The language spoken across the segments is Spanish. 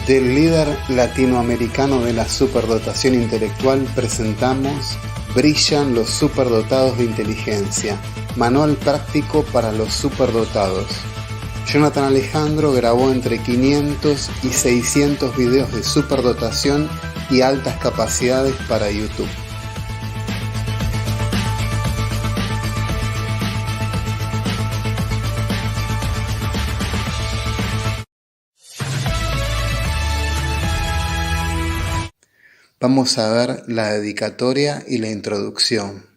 Del líder latinoamericano de la superdotación intelectual presentamos Brillan los superdotados de inteligencia, manual práctico para los superdotados. Jonathan Alejandro grabó entre 500 y 600 videos de superdotación y altas capacidades para YouTube. Vamos a ver la dedicatoria y la introducción.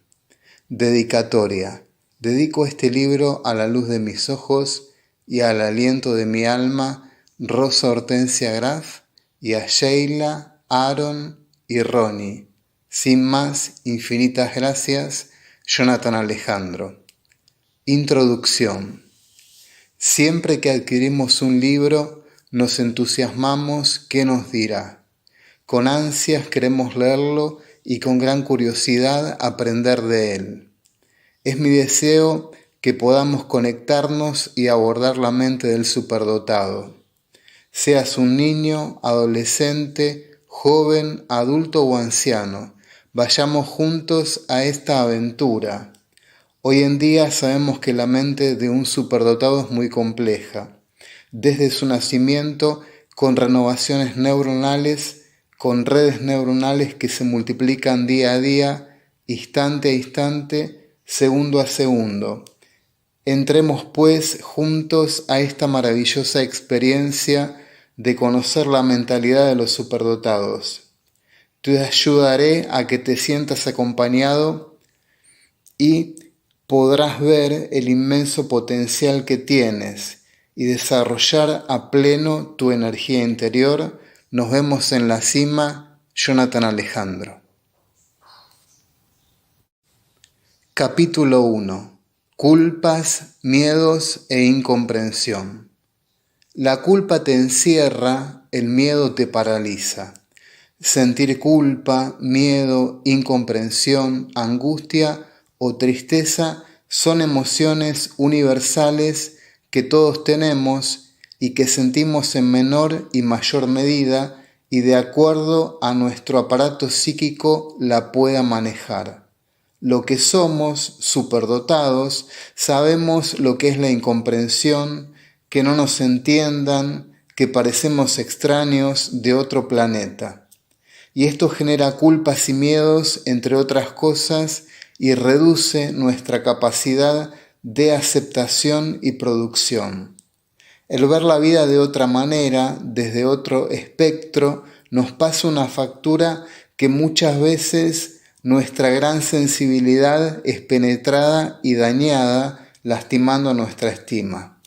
Dedicatoria. Dedico este libro a la luz de mis ojos y al aliento de mi alma, Rosa Hortensia Graf, y a Sheila, Aaron y Ronnie. Sin más, infinitas gracias, Jonathan Alejandro. Introducción. Siempre que adquirimos un libro, nos entusiasmamos qué nos dirá. Con ansias queremos leerlo y con gran curiosidad aprender de él. Es mi deseo que podamos conectarnos y abordar la mente del superdotado. Seas un niño, adolescente, joven, adulto o anciano, vayamos juntos a esta aventura. Hoy en día sabemos que la mente de un superdotado es muy compleja. Desde su nacimiento, con renovaciones neuronales, con redes neuronales que se multiplican día a día, instante a instante, segundo a segundo. Entremos pues juntos a esta maravillosa experiencia de conocer la mentalidad de los superdotados. Te ayudaré a que te sientas acompañado y podrás ver el inmenso potencial que tienes y desarrollar a pleno tu energía interior. Nos vemos en la cima, Jonathan Alejandro. Capítulo 1. Culpas, miedos e incomprensión. La culpa te encierra, el miedo te paraliza. Sentir culpa, miedo, incomprensión, angustia o tristeza son emociones universales que todos tenemos y que sentimos en menor y mayor medida y de acuerdo a nuestro aparato psíquico la pueda manejar. Lo que somos, superdotados, sabemos lo que es la incomprensión, que no nos entiendan, que parecemos extraños de otro planeta. Y esto genera culpas y miedos, entre otras cosas, y reduce nuestra capacidad de aceptación y producción. El ver la vida de otra manera, desde otro espectro, nos pasa una factura que muchas veces nuestra gran sensibilidad es penetrada y dañada, lastimando nuestra estima.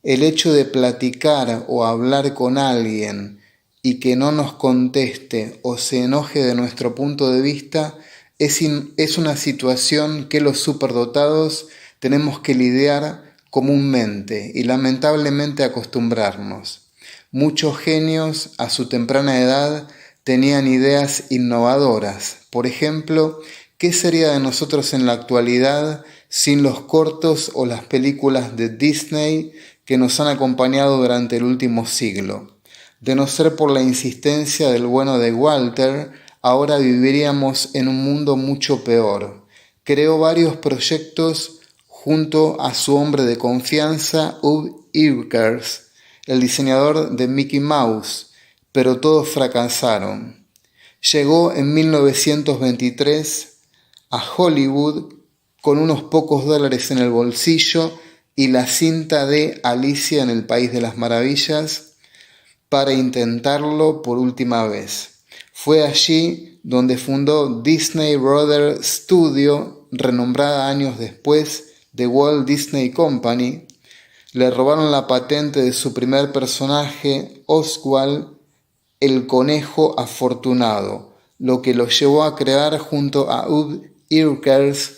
El hecho de platicar o hablar con alguien y que no nos conteste o se enoje de nuestro punto de vista es una situación que los superdotados tenemos que lidiar comúnmente y lamentablemente acostumbrarnos. Muchos genios a su temprana edad tenían ideas innovadoras. Por ejemplo, ¿qué sería de nosotros en la actualidad sin los cortos o las películas de Disney que nos han acompañado durante el último siglo? De no ser por la insistencia del bueno de Walter, ahora viviríamos en un mundo mucho peor. Creó varios proyectos junto a su hombre de confianza, Ub Iwerks, el diseñador de Mickey Mouse, pero todos fracasaron. Llegó en 1923 a Hollywood con unos pocos dólares en el bolsillo y la cinta de Alicia en el País de las Maravillas para intentarlo por última vez. Fue allí donde fundó Disney Brothers Studio, renombrada años después de Walt Disney Company. Le robaron la patente de su primer personaje, Oswald, el conejo afortunado, lo que lo llevó a crear junto a Ub Iwerks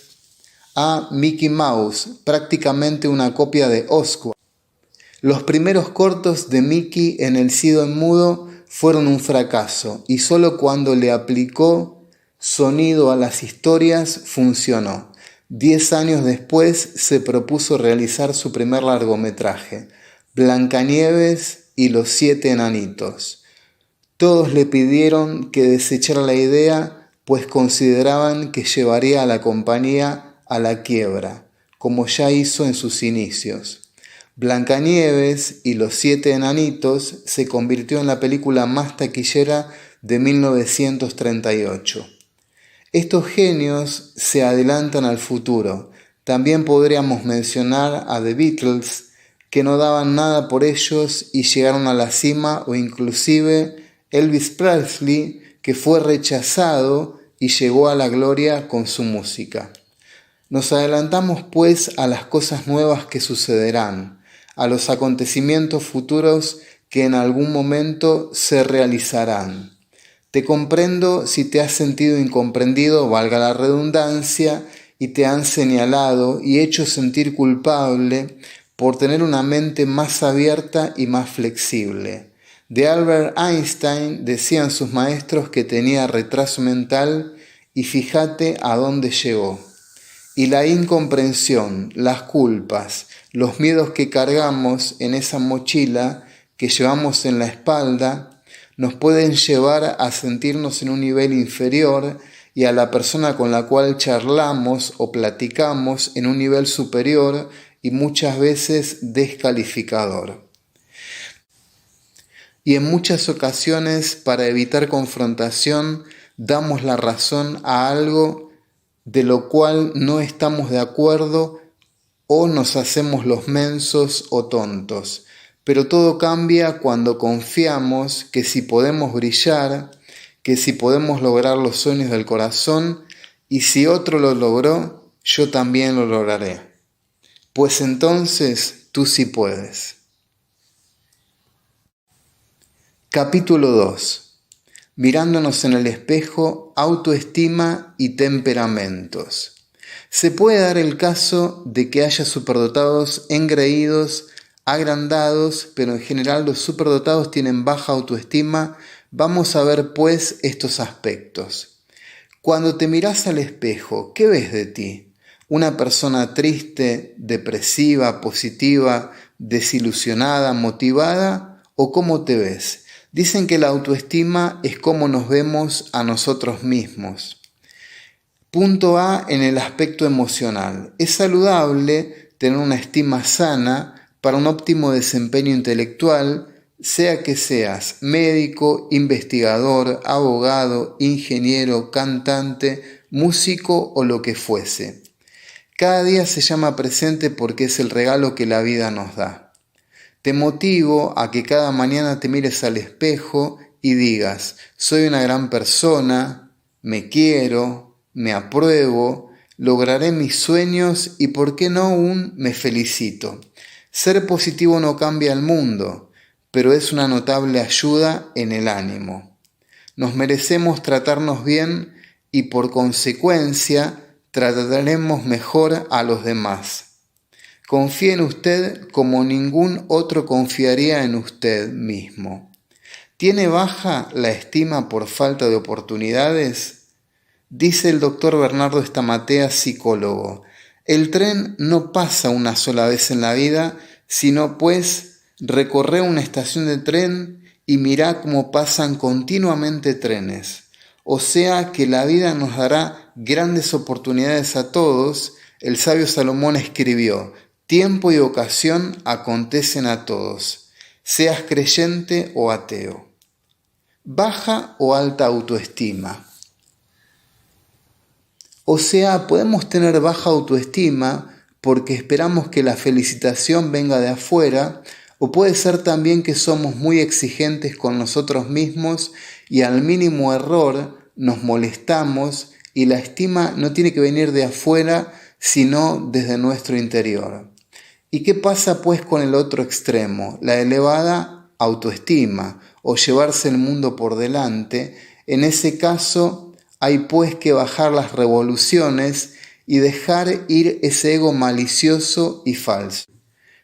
a Mickey Mouse, prácticamente una copia de Oswald. Los primeros cortos de Mickey en el Cido mudo fueron un fracaso y solo cuando le aplicó sonido a las historias funcionó. 10 años después se propuso realizar su primer largometraje, Blancanieves y los 7 enanitos. Todos le pidieron que desechara la idea, pues consideraban que llevaría a la compañía a la quiebra, como ya hizo en sus inicios. Blancanieves y los 7 enanitos se convirtió en la película más taquillera de 1938. Estos genios se adelantan al futuro. También podríamos mencionar a The Beatles, que no daban nada por ellos y llegaron a la cima, o inclusive Elvis Presley, que fue rechazado y llegó a la gloria con su música. Nos adelantamos pues a las cosas nuevas que sucederán, a los acontecimientos futuros que en algún momento se realizarán. Te comprendo si te has sentido incomprendido, valga la redundancia, y te han señalado y hecho sentir culpable por tener una mente más abierta y más flexible. De Albert Einstein decían sus maestros que tenía retraso mental y fíjate a dónde llegó. Y la incomprensión, las culpas, los miedos que cargamos en esa mochila que llevamos en la espalda nos pueden llevar a sentirnos en un nivel inferior y a la persona con la cual charlamos o platicamos en un nivel superior y muchas veces descalificador. Y en muchas ocasiones, para evitar confrontación, damos la razón a algo de lo cual no estamos de acuerdo o nos hacemos los mensos o tontos. Pero todo cambia cuando confiamos que si podemos brillar, que si podemos lograr los sueños del corazón, y si otro lo logró, yo también lo lograré. Pues entonces tú sí puedes. Capítulo 2. Mirándonos en el espejo, autoestima y temperamentos. Se puede dar el caso de que haya superdotados engreídos, agrandados, pero en general los superdotados tienen baja autoestima. Vamos a ver pues estos aspectos. Cuando te miras al espejo, ¿qué ves de ti? ¿Una persona triste, depresiva, positiva, desilusionada, motivada? ¿O cómo te ves? Dicen que la autoestima es cómo nos vemos a nosotros mismos. Punto A en el aspecto emocional. Es saludable tener una estima sana para un óptimo desempeño intelectual, sea que seas médico, investigador, abogado, ingeniero, cantante, músico o lo que fuese. Cada día se llama presente porque es el regalo que la vida nos da. Te motivo a que cada mañana te mires al espejo y digas, soy una gran persona, me quiero, me apruebo, lograré mis sueños y por qué no me felicito. Ser positivo no cambia el mundo, pero es una notable ayuda en el ánimo. Nos merecemos tratarnos bien y por consecuencia trataremos mejor a los demás. Confíe en usted como ningún otro confiaría en usted mismo. ¿Tiene baja la estima por falta de oportunidades? Dice el doctor Bernardo Estamatea, psicólogo, el tren no pasa una sola vez en la vida, sino pues recorre una estación de tren y mirá cómo pasan continuamente trenes. O sea que la vida nos dará grandes oportunidades a todos. El sabio Salomón escribió, tiempo y ocasión acontecen a todos, seas creyente o ateo. Baja o alta autoestima. O sea, podemos tener baja autoestima porque esperamos que la felicitación venga de afuera, o puede ser también que somos muy exigentes con nosotros mismos y al mínimo error nos molestamos y la estima no tiene que venir de afuera, sino desde nuestro interior. ¿Y qué pasa pues con el otro extremo? La elevada autoestima o llevarse el mundo por delante. En ese caso hay pues que bajar las revoluciones y dejar ir ese ego malicioso y falso.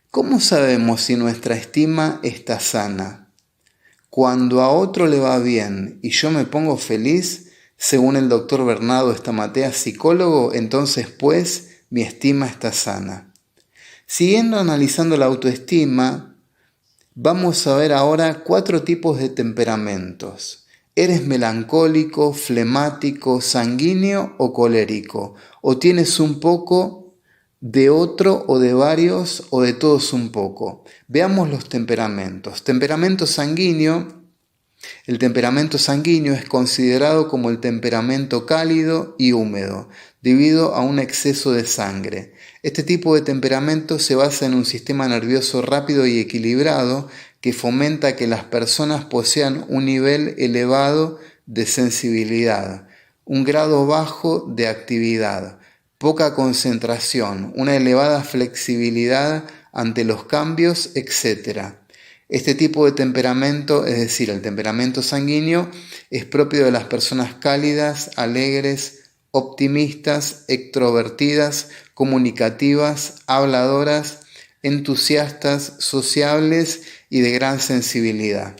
¿Cómo sabemos si nuestra estima está sana? Cuando a otro le va bien y yo me pongo feliz, según el doctor Bernardo Estamatea, psicólogo, entonces pues mi estima está sana. Siguiendo analizando la autoestima, vamos a ver ahora 4 tipos de temperamentos. ¿Eres melancólico, flemático, sanguíneo o colérico? ¿O tienes un poco de otro o de varios o de todos un poco? Veamos los temperamentos. Temperamento sanguíneo. El temperamento sanguíneo es considerado como el temperamento cálido y húmedo, debido a un exceso de sangre. Este tipo de temperamento se basa en un sistema nervioso rápido y equilibrado que fomenta que las personas posean un nivel elevado de sensibilidad, un grado bajo de actividad, poca concentración, una elevada flexibilidad ante los cambios, etc. Este tipo de temperamento, es decir, el temperamento sanguíneo, es propio de las personas cálidas, alegres, optimistas, extrovertidas, comunicativas, habladoras, entusiastas, sociables y de gran sensibilidad.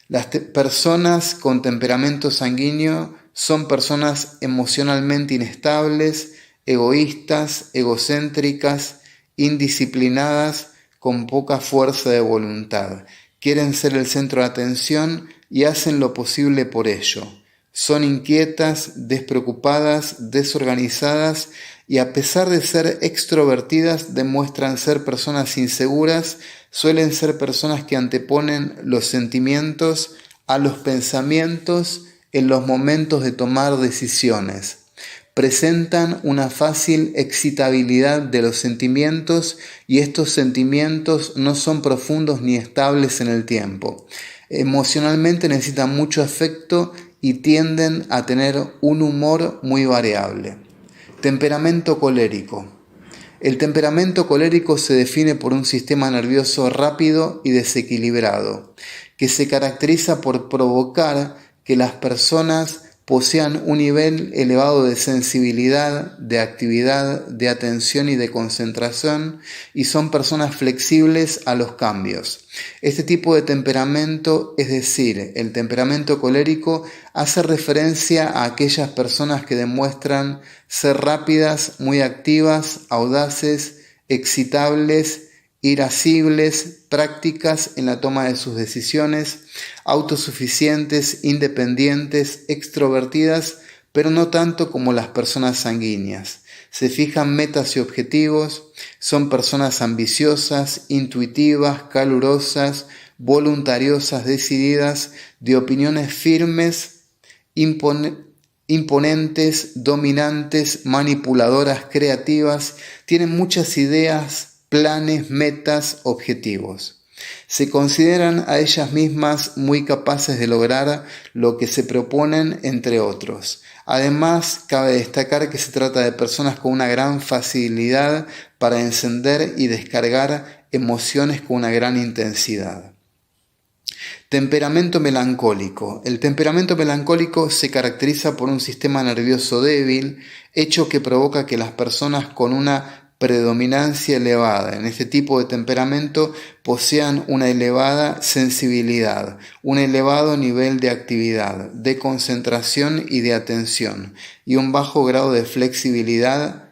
Las personas con temperamento sanguíneo son personas emocionalmente inestables, egoístas, egocéntricas, indisciplinadas, con poca fuerza de voluntad. Quieren ser el centro de atención y hacen lo posible por ello. Son inquietas, despreocupadas, desorganizadas y a pesar de ser extrovertidas demuestran ser personas inseguras, suelen ser personas que anteponen los sentimientos a los pensamientos en los momentos de tomar decisiones. Presentan una fácil excitabilidad de los sentimientos y estos sentimientos no son profundos ni estables en el tiempo. Emocionalmente necesitan mucho afecto y tienden a tener un humor muy variable. Temperamento colérico. El temperamento colérico se define por un sistema nervioso rápido y desequilibrado, que se caracteriza por provocar que las personas posean un nivel elevado de sensibilidad, de actividad, de atención y de concentración y son personas flexibles a los cambios. Este tipo de temperamento, es decir, el temperamento colérico, hace referencia a aquellas personas que demuestran ser rápidas, muy activas, audaces, excitables, irascibles, prácticas en la toma de sus decisiones, autosuficientes, independientes, extrovertidas, pero no tanto como las personas sanguíneas. Se fijan metas y objetivos, son personas ambiciosas, intuitivas, calurosas, voluntariosas, decididas, de opiniones firmes, imponentes, dominantes, manipuladoras, creativas, tienen muchas ideas, planes, metas, objetivos. Se consideran a ellas mismas muy capaces de lograr lo que se proponen, entre otros. Además, cabe destacar que se trata de personas con una gran facilidad para encender y descargar emociones con una gran intensidad. Temperamento melancólico. El temperamento melancólico se caracteriza por un sistema nervioso débil, hecho que provoca que las personas con una predominancia elevada en este tipo de temperamento posean una elevada sensibilidad, un elevado nivel de actividad, de concentración y de atención, y un bajo grado de flexibilidad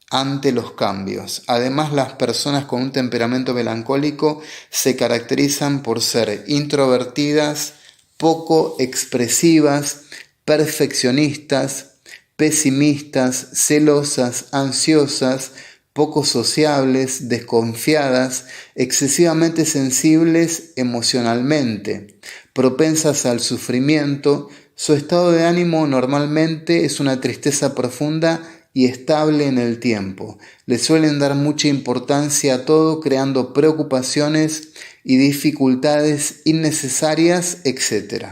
ante los cambios. Además, las personas con un temperamento melancólico se caracterizan por ser introvertidas, poco expresivas, perfeccionistas, pesimistas, celosas, ansiosas, poco sociables, desconfiadas, excesivamente sensibles emocionalmente, propensas al sufrimiento. Su estado de ánimo normalmente es una tristeza profunda y estable en el tiempo. Le suelen dar mucha importancia a todo, creando preocupaciones y dificultades innecesarias, etc.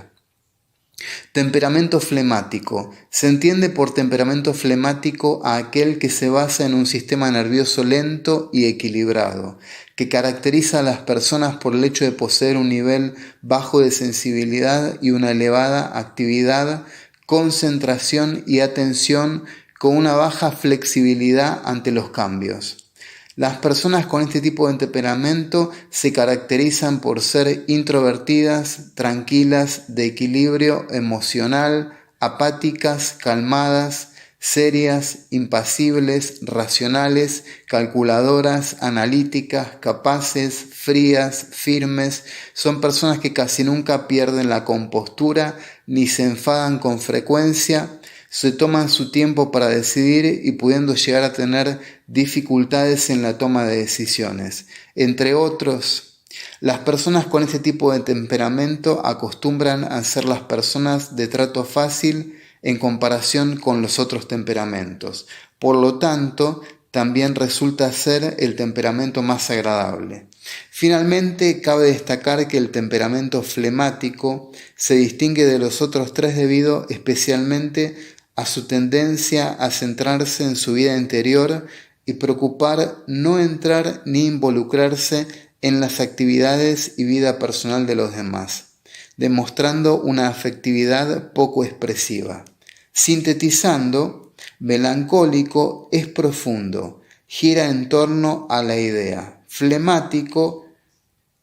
Temperamento flemático. Se entiende por temperamento flemático a aquel que se basa en un sistema nervioso lento y equilibrado, que caracteriza a las personas por el hecho de poseer un nivel bajo de sensibilidad y una elevada actividad, concentración y atención, con una baja flexibilidad ante los cambios. Las personas con este tipo de temperamento se caracterizan por ser introvertidas, tranquilas, de equilibrio emocional, apáticas, calmadas, serias, impasibles, racionales, calculadoras, analíticas, capaces, frías, firmes. Son personas que casi nunca pierden la compostura ni se enfadan con frecuencia. Se toman su tiempo para decidir y pudiendo llegar a tener dificultades en la toma de decisiones. Entre otros, las personas con este tipo de temperamento acostumbran a ser las personas de trato fácil en comparación con los otros temperamentos. Por lo tanto, también resulta ser el temperamento más agradable. Finalmente, cabe destacar que el temperamento flemático se distingue de los otros tres debido especialmente a su tendencia a centrarse en su vida interior y procurar no entrar ni involucrarse en las actividades y vida personal de los demás, demostrando una afectividad poco expresiva. Sintetizando, melancólico es profundo, gira en torno a la idea. Flemático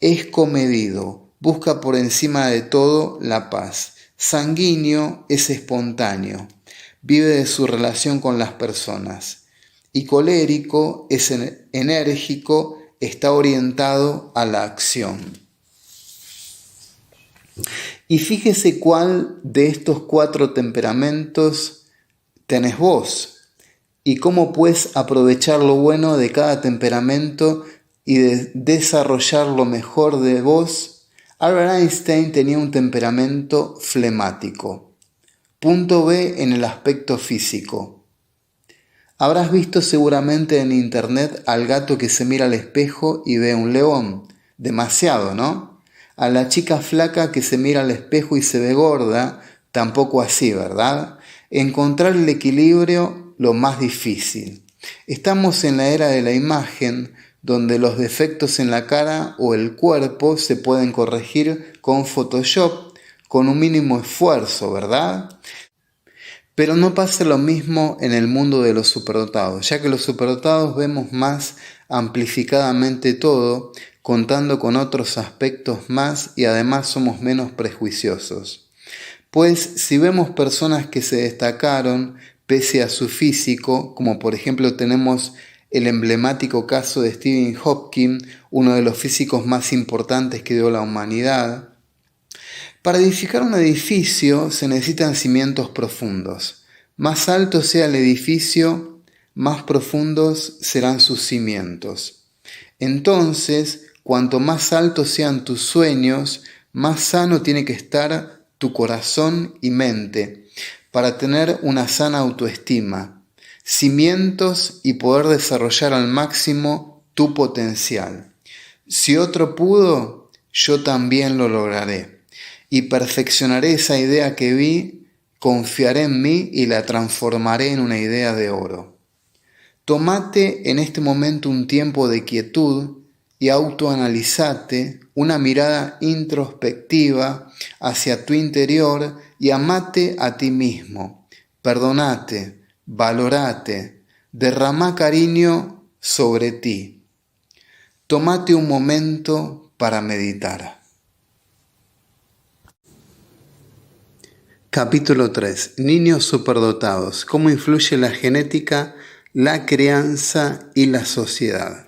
es comedido, busca por encima de todo la paz. Sanguíneo es espontáneo, vive de su relación con las personas. Y colérico es enérgico, está orientado a la acción. Y fíjese cuál de estos 4 temperamentos tenés vos y cómo puedes aprovechar lo bueno de cada temperamento y desarrollar lo mejor de vos. Albert Einstein tenía un temperamento flemático. Punto B en el aspecto físico. Habrás visto seguramente en internet al gato que se mira al espejo y ve un león. Demasiado, ¿no? A la chica flaca que se mira al espejo y se ve gorda, tampoco así, ¿verdad? Encontrar el equilibrio, lo más difícil. Estamos en la era de la imagen, donde los defectos en la cara o el cuerpo se pueden corregir con Photoshop, con un mínimo esfuerzo, ¿verdad? Pero no pasa lo mismo en el mundo de los superdotados, ya que los superdotados vemos más amplificadamente todo, contando con otros aspectos más y además somos menos prejuiciosos. Pues si vemos personas que se destacaron pese a su físico, como por ejemplo tenemos el emblemático caso de Stephen Hawking, uno de los físicos más importantes que dio la humanidad. Para edificar un edificio se necesitan cimientos profundos. Más alto sea el edificio, más profundos serán sus cimientos. Entonces, cuanto más altos sean tus sueños, más sano tiene que estar tu corazón y mente, para tener una sana autoestima, cimientos y poder desarrollar al máximo tu potencial. Si otro pudo, yo también lo lograré y perfeccionaré esa idea que vi, confiaré en mí y la transformaré en una idea de oro. Tómate en este momento un tiempo de quietud y autoanalizate, una mirada introspectiva hacia tu interior y amate a ti mismo. Perdonate, valorate, derrama cariño sobre ti. Tómate un momento para meditar. Capítulo 3. Niños superdotados. ¿Cómo influye la genética, la crianza y la sociedad?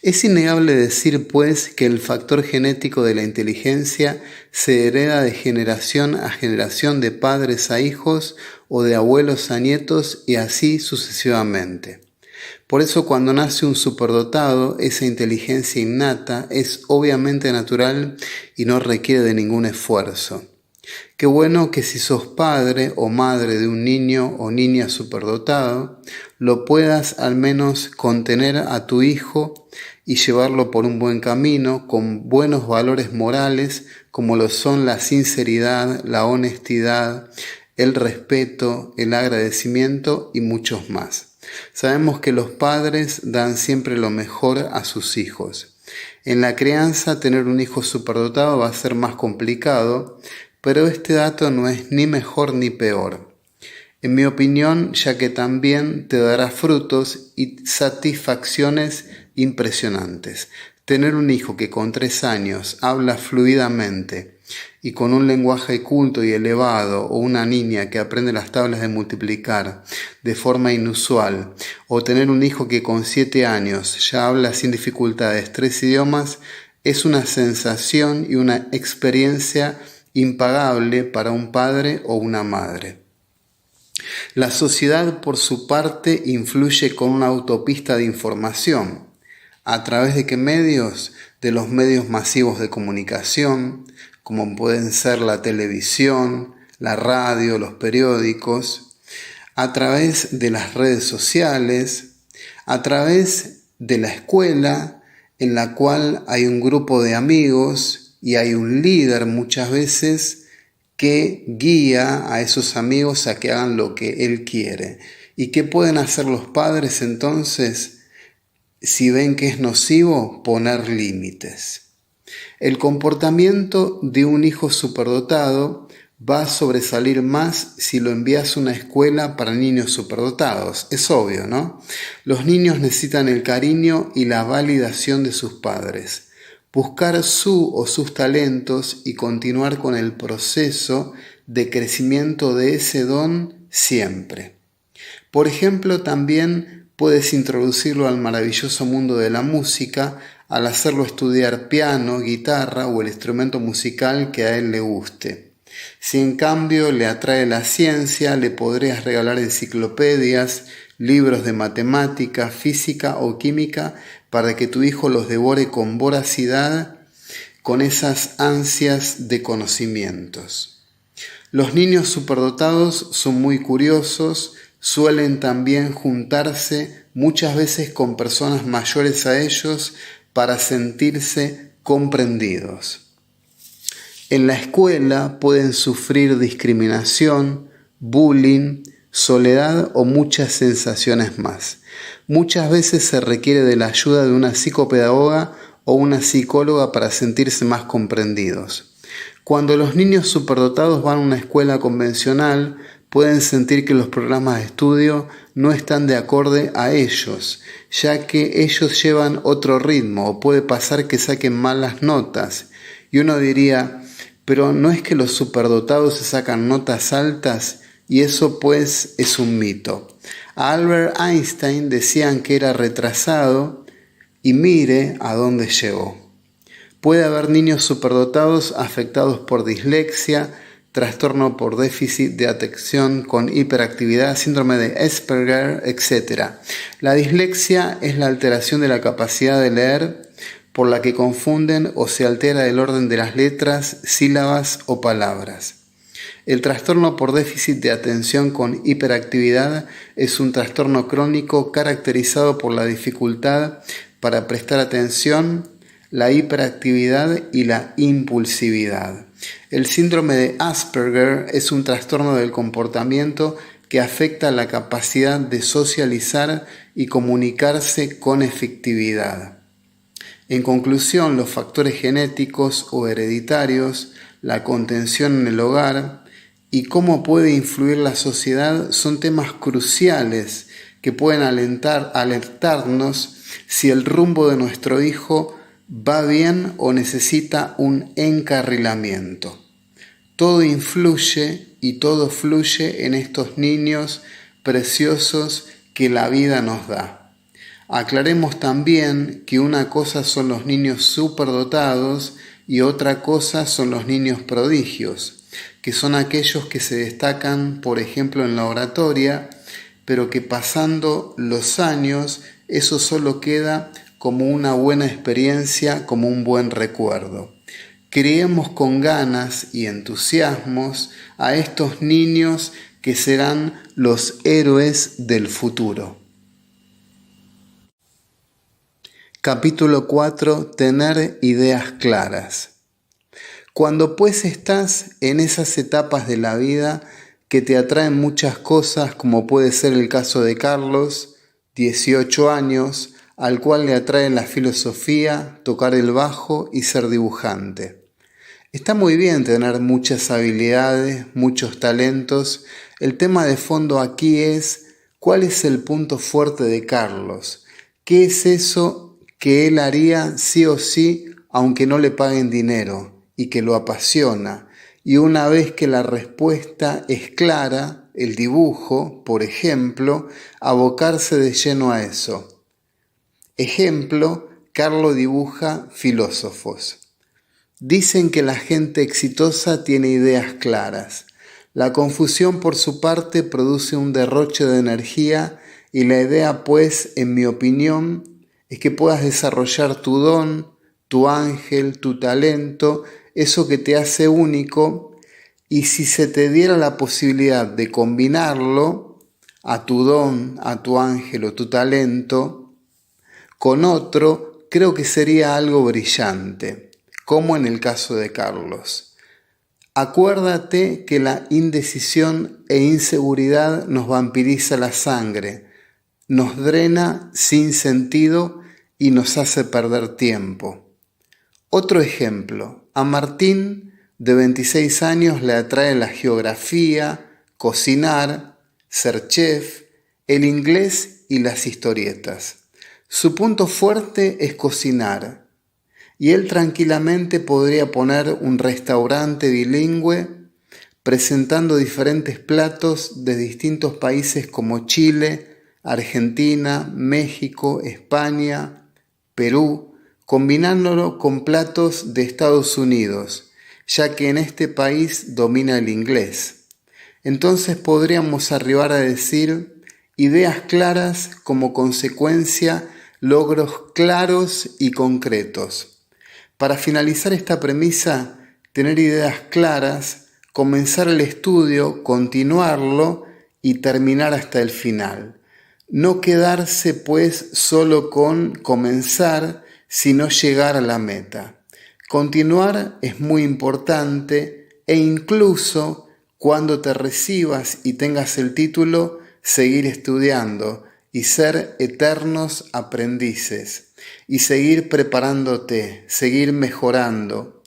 Es innegable decir, pues, que el factor genético de la inteligencia se hereda de generación a generación, de padres a hijos o de abuelos a nietos y así sucesivamente. Por eso cuando nace un superdotado, esa inteligencia innata es obviamente natural y no requiere de ningún esfuerzo. Qué bueno que si sos padre o madre de un niño o niña superdotado, lo puedas al menos contener a tu hijo y llevarlo por un buen camino con buenos valores morales como lo son la sinceridad, la honestidad, el respeto, el agradecimiento y muchos más. Sabemos que los padres dan siempre lo mejor a sus hijos. En la crianza, tener un hijo superdotado va a ser más complicado, pero este dato no es ni mejor ni peor. En mi opinión, ya que también te dará frutos y satisfacciones impresionantes. Tener un hijo que con 3 años habla fluidamente y con un lenguaje culto y elevado, o una niña que aprende las tablas de multiplicar de forma inusual, o tener un hijo que con 7 años ya habla sin dificultades 3 idiomas, es una sensación y una experiencia impagable para un padre o una madre. La sociedad, por su parte, influye con una autopista de información. ¿A través de qué medios? De los medios masivos de comunicación, como pueden ser la televisión, la radio, los periódicos, a través de las redes sociales, a través de la escuela, en la cual hay un grupo de amigos y hay un líder muchas veces que guía a esos amigos a que hagan lo que él quiere. ¿Y qué pueden hacer los padres entonces? Si ven que es nocivo, poner límites. El comportamiento de un hijo superdotado va a sobresalir más si lo envías a una escuela para niños superdotados. Es obvio, ¿no? Los niños necesitan el cariño y la validación de sus padres. Buscar su o sus talentos y continuar con el proceso de crecimiento de ese don siempre. Por ejemplo, también puedes introducirlo al maravilloso mundo de la música al hacerlo estudiar piano, guitarra o el instrumento musical que a él le guste. Si en cambio le atrae la ciencia, le podrías regalar enciclopedias, libros de matemática, física o química para que tu hijo los devore con voracidad, con esas ansias de conocimientos. Los niños superdotados son muy curiosos, suelen también juntarse muchas veces con personas mayores a ellos para sentirse comprendidos. En la escuela pueden sufrir discriminación, bullying, soledad o muchas sensaciones más. Muchas veces se requiere de la ayuda de una psicopedagoga o una psicóloga para sentirse más comprendidos. Cuando los niños superdotados van a una escuela convencional, pueden sentir que los programas de estudio no están de acorde a ellos, ya que ellos llevan otro ritmo o puede pasar que saquen malas notas. Y uno diría, pero ¿no es que los superdotados se sacan notas altas? Y eso pues es un mito. A Albert Einstein decían que era retrasado y mire a dónde llegó. Puede haber niños superdotados afectados por dislexia, trastorno por déficit de atención con hiperactividad, síndrome de Asperger, etc. La dislexia es la alteración de la capacidad de leer por la que confunden o se altera el orden de las letras, sílabas o palabras. El trastorno por déficit de atención con hiperactividad es un trastorno crónico caracterizado por la dificultad para prestar atención, la hiperactividad y la impulsividad. El síndrome de Asperger es un trastorno del comportamiento que afecta la capacidad de socializar y comunicarse con efectividad. En conclusión, los factores genéticos o hereditarios, la contención en el hogar y cómo puede influir la sociedad son temas cruciales que pueden alertarnos si el rumbo de nuestro hijo va bien o necesita un encarrilamiento. Todo influye y todo fluye en estos niños preciosos que la vida nos da. Aclaremos también que una cosa son los niños superdotados y otra cosa son los niños prodigios, que son aquellos que se destacan, por ejemplo, en la oratoria, pero que pasando los años eso solo queda como una buena experiencia, como un buen recuerdo. Criemos con ganas y entusiasmos a estos niños que serán los héroes del futuro. Capítulo 4. Tener ideas claras. Cuando pues estás en esas etapas de la vida que te atraen muchas cosas, como puede ser el caso de Carlos, 18 años, al cual le atrae la filosofía, tocar el bajo y ser dibujante. Está muy bien tener muchas habilidades, muchos talentos. El tema de fondo aquí es ¿cuál es el punto fuerte de Carlos? ¿Qué es eso que él haría sí o sí aunque no le paguen dinero y que lo apasiona? Y una vez que la respuesta es clara, el dibujo, por ejemplo, abocarse de lleno a eso. Ejemplo, Carlos dibuja filósofos. Dicen que la gente exitosa tiene ideas claras. La confusión por su parte produce un derroche de energía y la idea, pues, en mi opinión, es que puedas desarrollar tu don, tu ángel, tu talento, eso que te hace único, y si se te diera la posibilidad de combinarlo, a tu don, a tu ángel o tu talento, con otro, creo que sería algo brillante, como en el caso de Carlos. Acuérdate que la indecisión e inseguridad nos vampiriza la sangre, nos drena sin sentido y nos hace perder tiempo. Otro ejemplo, a Martín, de 26 años, le atrae la geografía, cocinar, ser chef, el inglés y las historietas. Su punto fuerte es cocinar, y él tranquilamente podría poner un restaurante bilingüe presentando diferentes platos de distintos países como Chile, Argentina, México, España, Perú, combinándolo con platos de Estados Unidos, ya que en este país domina el inglés. Entonces podríamos arribar a decir ideas claras como consecuencia, logros claros y concretos. Para finalizar esta premisa, tener ideas claras, comenzar el estudio, continuarlo y terminar hasta el final. No quedarse pues solo con comenzar, sino llegar a la meta. Continuar es muy importante e incluso cuando te recibas y tengas el título, seguir estudiando y ser eternos aprendices y seguir preparándote, seguir mejorando,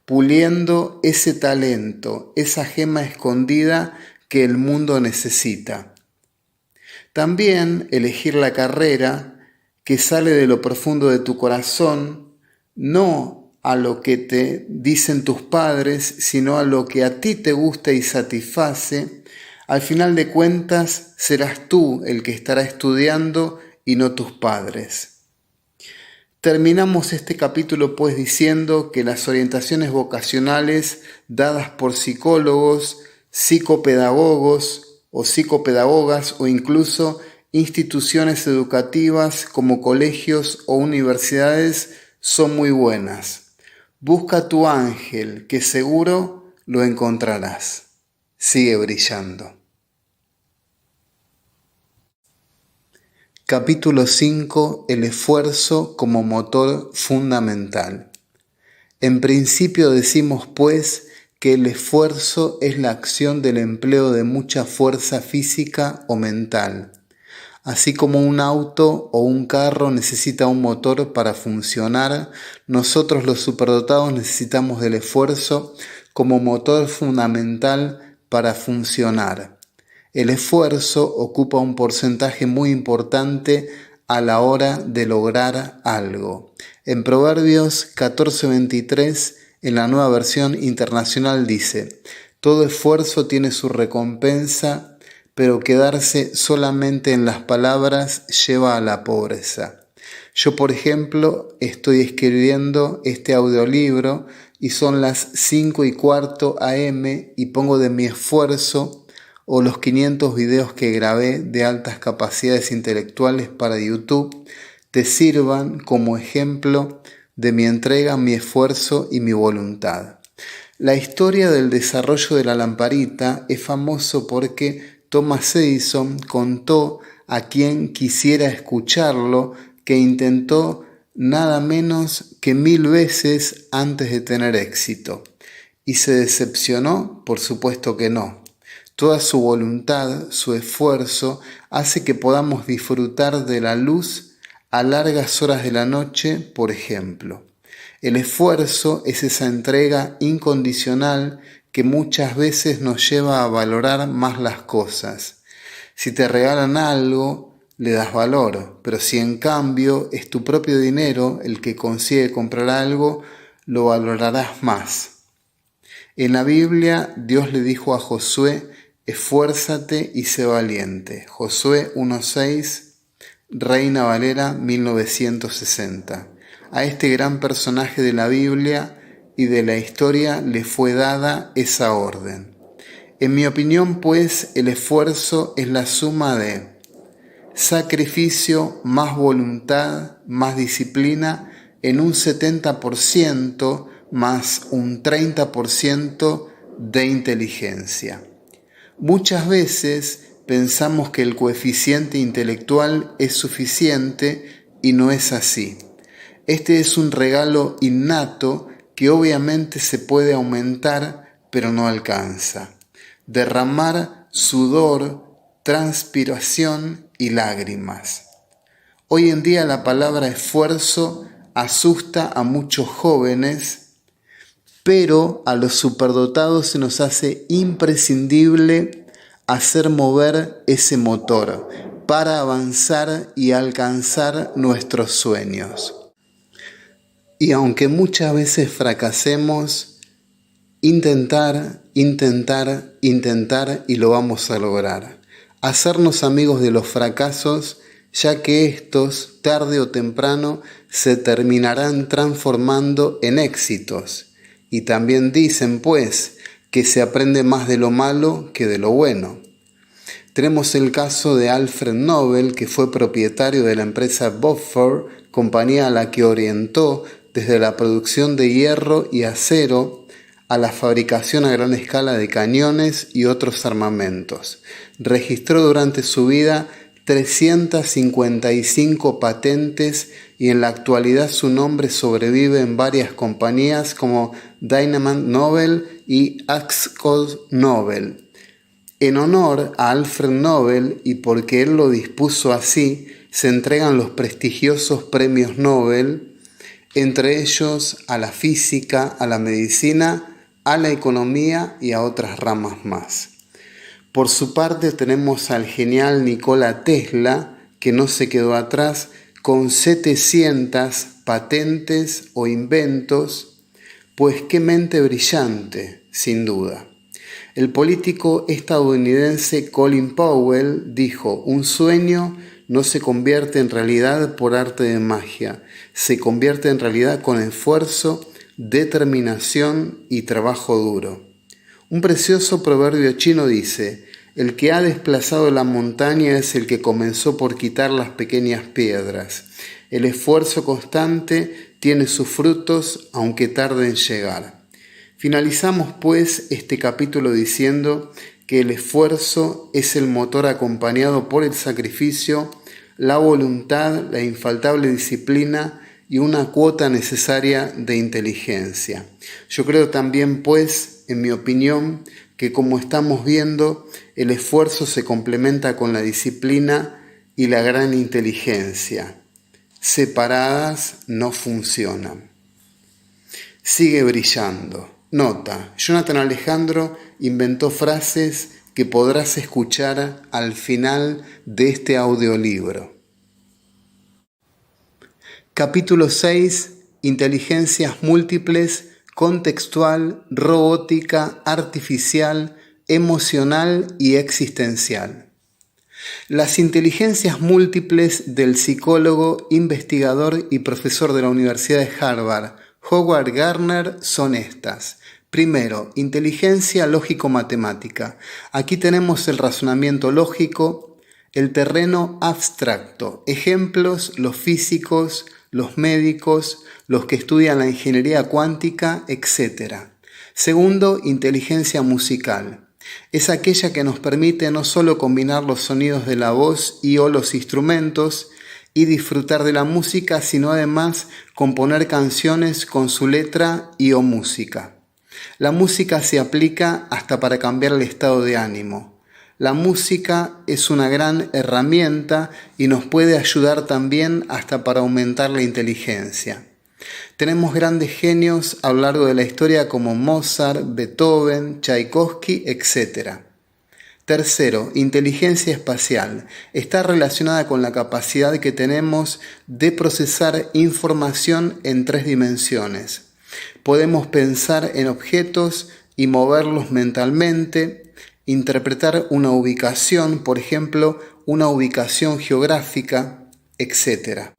puliendo ese talento, esa gema escondida que el mundo necesita. También elegir la carrera que sale de lo profundo de tu corazón, no a lo que te dicen tus padres, sino a lo que a ti te gusta y satisface. Al final de cuentas, serás tú el que estará estudiando y no tus padres. Terminamos este capítulo pues diciendo que las orientaciones vocacionales dadas por psicólogos, psicopedagogos o psicopedagogas o incluso instituciones educativas como colegios o universidades son muy buenas. Busca tu ángel, que seguro lo encontrarás. sigue brillando. Capítulo 5. El esfuerzo como motor fundamental. En principio decimos, pues, que el esfuerzo es la acción del empleo de mucha fuerza física o mental. Así como un auto o un carro necesita un motor para funcionar, nosotros los superdotados necesitamos del esfuerzo como motor fundamental para funcionar. El esfuerzo ocupa un porcentaje muy importante a la hora de lograr algo. En Proverbios 14:23, en la Nueva Versión Internacional dice: todo esfuerzo tiene su recompensa, pero quedarse solamente en las palabras lleva a la pobreza. Yo, por ejemplo, estoy escribiendo este audiolibro y son las 5:15 AM y pongo de mi esfuerzo, o los 500 videos que grabé de altas capacidades intelectuales para YouTube te sirvan como ejemplo de mi entrega, mi esfuerzo y mi voluntad. La historia del desarrollo de la lamparita es famoso porque Thomas Edison contó a quien quisiera escucharlo que intentó nada menos que 1000 veces antes de tener éxito. ¿Y se decepcionó? Por supuesto que no. Toda su voluntad, su esfuerzo, hace que podamos disfrutar de la luz a largas horas de la noche, por ejemplo. El esfuerzo es esa entrega incondicional que muchas veces nos lleva a valorar más las cosas. Si te regalan algo, le das valor, pero si en cambio es tu propio dinero el que consigue comprar algo, lo valorarás más. En la Biblia, Dios le dijo a Josué: esfuérzate y sé valiente. Josué 1:6, Reina Valera 1960. A este gran personaje de la Biblia y de la historia le fue dada esa orden. En mi opinión, pues, el esfuerzo es la suma de sacrificio más voluntad más disciplina en un 70% más un 30% de inteligencia. Muchas veces pensamos que el coeficiente intelectual es suficiente y no es así. Este es un regalo innato que obviamente se puede aumentar, pero no alcanza. Derramar sudor, transpiración y lágrimas. Hoy en día la palabra esfuerzo asusta a muchos jóvenes, pero a los superdotados se nos hace imprescindible hacer mover ese motor para avanzar y alcanzar nuestros sueños. Y aunque muchas veces fracasemos, intentar y lo vamos a lograr. Hacernos amigos de los fracasos, ya que estos, tarde o temprano, se terminarán transformando en éxitos. Y también dicen, pues, que se aprende más de lo malo que de lo bueno. Tenemos el caso de Alfred Nobel, que fue propietario de la empresa Bofors, compañía a la que orientó desde la producción de hierro y acero a la fabricación a gran escala de cañones y otros armamentos. Registró durante su vida 355 patentes y en la actualidad su nombre sobrevive en varias compañías como Dynamit Nobel y Akzo Nobel. En honor a Alfred Nobel y porque él lo dispuso así, se entregan los prestigiosos premios Nobel, entre ellos a la física, a la medicina, a la economía y a otras ramas más. Por su parte tenemos al genial Nikola Tesla, que no se quedó atrás, con 700 patentes o inventos, pues qué mente brillante, sin duda. El político estadounidense Colin Powell dijo: un sueño no se convierte en realidad por arte de magia, se convierte en realidad con esfuerzo, determinación y trabajo duro. Un precioso proverbio chino dice: el que ha desplazado la montaña es el que comenzó por quitar las pequeñas piedras. El esfuerzo constante tiene sus frutos, aunque tarde en llegar. Finalizamos pues este capítulo diciendo que el esfuerzo es el motor acompañado por el sacrificio, la voluntad, la infaltable disciplina y una cuota necesaria de inteligencia. Yo creo también, pues, en mi opinión, que como estamos viendo, el esfuerzo se complementa con la disciplina y la gran inteligencia. Separadas no funcionan. Sigue brillando. Nota: Jonathan Alejandro inventó frases que podrás escuchar al final de este audiolibro. Capítulo 6. Inteligencias múltiples: contextual, robótica, artificial, emocional y existencial. Las inteligencias múltiples del psicólogo, investigador y profesor de la Universidad de Harvard, Howard Gardner, son estas. Primero, inteligencia lógico-matemática. Aquí tenemos el razonamiento lógico, el terreno abstracto. Ejemplos: los físicos, los médicos, los que estudian la ingeniería cuántica, etc. Segundo, inteligencia musical. Es aquella que nos permite no solo combinar los sonidos de la voz y o los instrumentos y disfrutar de la música, sino además componer canciones con su letra y o música. La música se aplica hasta para cambiar el estado de ánimo. La música es una gran herramienta y nos puede ayudar también hasta para aumentar la inteligencia. Tenemos grandes genios a lo largo de la historia como Mozart, Beethoven, Tchaikovsky, etc. Tercero, inteligencia espacial. Está relacionada con la capacidad que tenemos de procesar información en 3 dimensiones. Podemos pensar en objetos y moverlos mentalmente, interpretar una ubicación, por ejemplo, una ubicación geográfica, etc.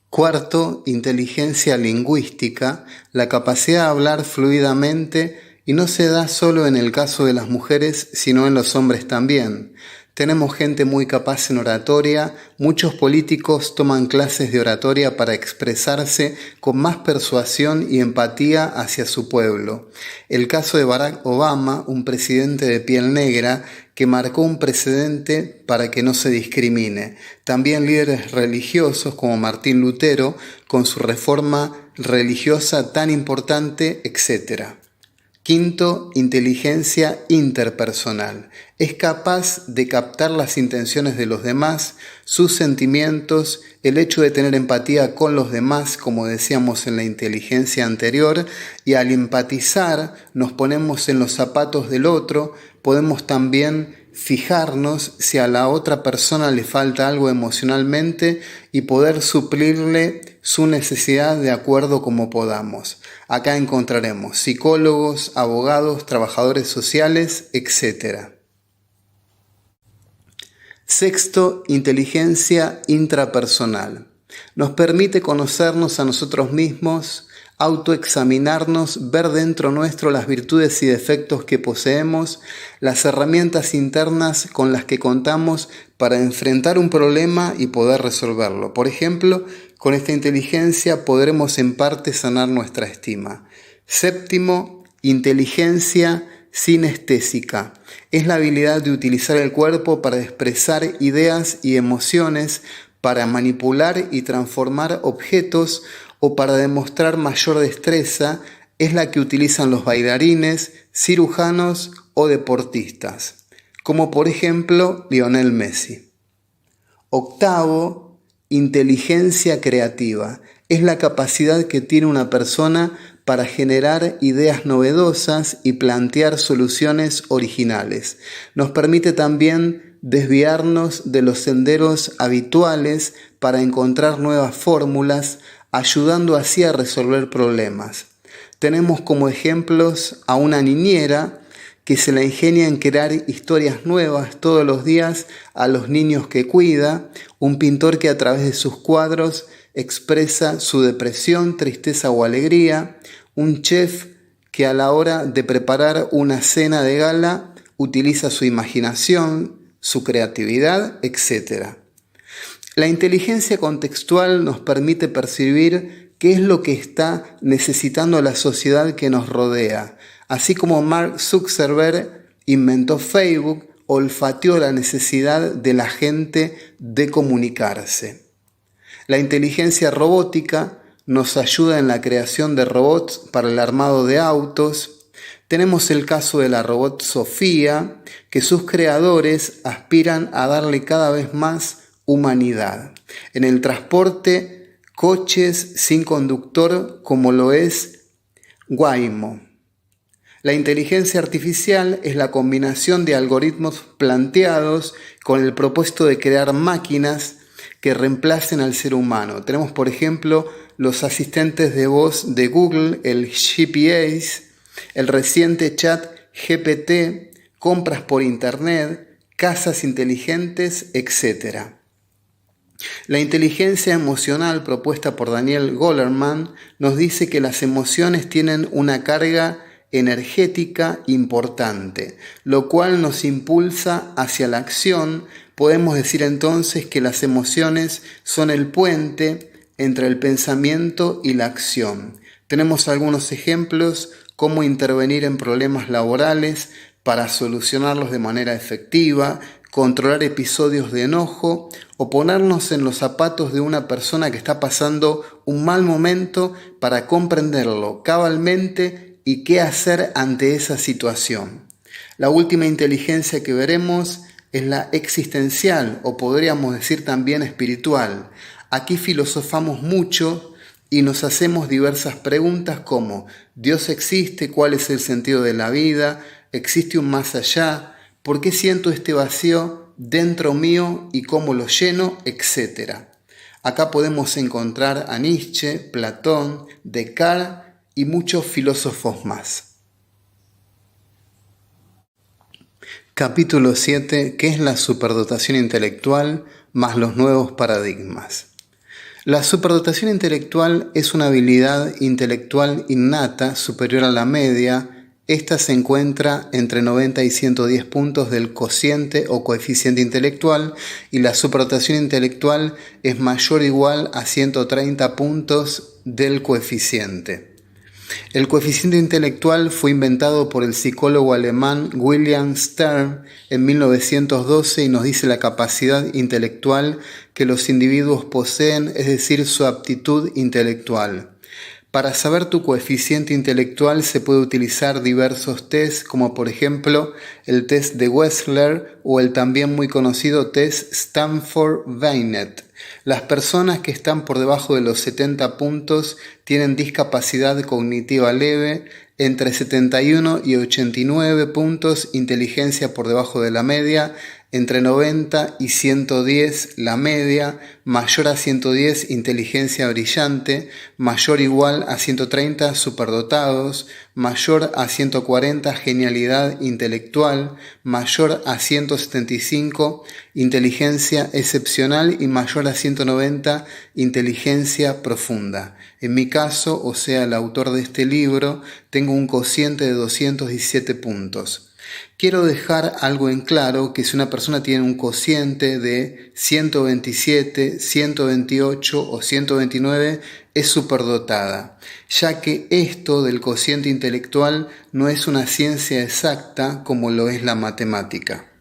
Cuarto, inteligencia lingüística, la capacidad de hablar fluidamente, y no se da solo en el caso de las mujeres, sino en los hombres también. Tenemos gente muy capaz en oratoria, muchos políticos toman clases de oratoria para expresarse con más persuasión y empatía hacia su pueblo. El caso de Barack Obama, un presidente de piel negra, que marcó un precedente para que no se discrimine. También líderes religiosos como Martín Lutero, con su reforma religiosa tan importante, etc. Quinto, inteligencia interpersonal. Es capaz de captar las intenciones de los demás, sus sentimientos, el hecho de tener empatía con los demás, como decíamos en la inteligencia anterior, y al empatizar nos ponemos en los zapatos del otro, podemos también fijarnos si a la otra persona le falta algo emocionalmente y poder suplirle su necesidad de acuerdo como podamos. Acá encontraremos psicólogos, abogados, trabajadores sociales, etc. Sexto, inteligencia intrapersonal. Nos permite conocernos a nosotros mismos, autoexaminarnos, ver dentro nuestro las virtudes y defectos que poseemos, las herramientas internas con las que contamos para enfrentar un problema y poder resolverlo. Por ejemplo, con esta inteligencia podremos en parte sanar nuestra estima. Séptimo, inteligencia sinestésica. Es la habilidad de utilizar el cuerpo para expresar ideas y emociones, para manipular y transformar objetos o para demostrar mayor destreza. Es la que utilizan los bailarines, cirujanos o deportistas, como por ejemplo Lionel Messi. Octavo, inteligencia creativa. Es la capacidad que tiene una persona para generar ideas novedosas y plantear soluciones originales. Nos permite también desviarnos de los senderos habituales para encontrar nuevas fórmulas, ayudando así a resolver problemas. Tenemos como ejemplos a una niñera que se la ingenia en crear historias nuevas todos los días a los niños que cuida, un pintor que a través de sus cuadros expresa su depresión, tristeza o alegría, un chef que a la hora de preparar una cena de gala utiliza su imaginación, su creatividad, etc. La inteligencia contextual nos permite percibir qué es lo que está necesitando la sociedad que nos rodea, así como Mark Zuckerberg inventó Facebook, olfateó la necesidad de la gente de comunicarse. La inteligencia robótica nos ayuda en la creación de robots para el armado de autos. Tenemos el caso de la robot Sofía, que sus creadores aspiran a darle cada vez más humanidad. En el transporte, coches sin conductor como lo es Waymo. La inteligencia artificial es la combinación de algoritmos planteados con el propósito de crear máquinas que reemplacen al ser humano. Tenemos, por ejemplo, los asistentes de voz de Google, el GPS, el reciente chat GPT, compras por internet, casas inteligentes, etc. La inteligencia emocional propuesta por Daniel Goleman nos dice que las emociones tienen una carga energética importante, lo cual nos impulsa hacia la acción. Podemos decir entonces que las emociones son el puente entre el pensamiento y la acción. Tenemos algunos ejemplos: cómo intervenir en problemas laborales para solucionarlos de manera efectiva, controlar episodios de enojo o ponernos en los zapatos de una persona que está pasando un mal momento para comprenderlo cabalmente y qué hacer ante esa situación. La última inteligencia que veremos es la existencial, o podríamos decir también espiritual. Aquí filosofamos mucho y nos hacemos diversas preguntas como: ¿Dios existe? ¿Cuál es el sentido de la vida? ¿Existe un más allá? ¿Por qué siento este vacío dentro mío y cómo lo lleno? Etcétera. Acá podemos encontrar a Nietzsche, Platón, Descartes y muchos filósofos más. Capítulo 7. ¿Qué es la superdotación intelectual más los nuevos paradigmas? La superdotación intelectual es una habilidad intelectual innata superior a la media. Esta se encuentra entre 90 y 110 puntos del cociente o coeficiente intelectual, y la superdotación intelectual es mayor o igual a 130 puntos del coeficiente. El coeficiente intelectual fue inventado por el psicólogo alemán William Stern en 1912 y nos dice la capacidad intelectual que los individuos poseen, es decir, su aptitud intelectual. Para saber tu coeficiente intelectual se puede utilizar diversos tests, como por ejemplo el test de Wechsler o el también muy conocido test Stanford-Binet. Las personas que están por debajo de los 70 puntos tienen discapacidad cognitiva leve, entre 71 y 89 puntos inteligencia por debajo de la media, entre 90 y 110 la media, mayor a 110 inteligencia brillante, mayor o igual a 130 superdotados, mayor a 140 genialidad intelectual, mayor a 175 inteligencia excepcional y mayor a 190 inteligencia profunda. En mi caso, o sea, el autor de este libro, tengo un cociente de 217 puntos. Quiero dejar algo en claro, que si una persona tiene un cociente de 127, 128 o 129, es superdotada, ya que esto del cociente intelectual no es una ciencia exacta como lo es la matemática.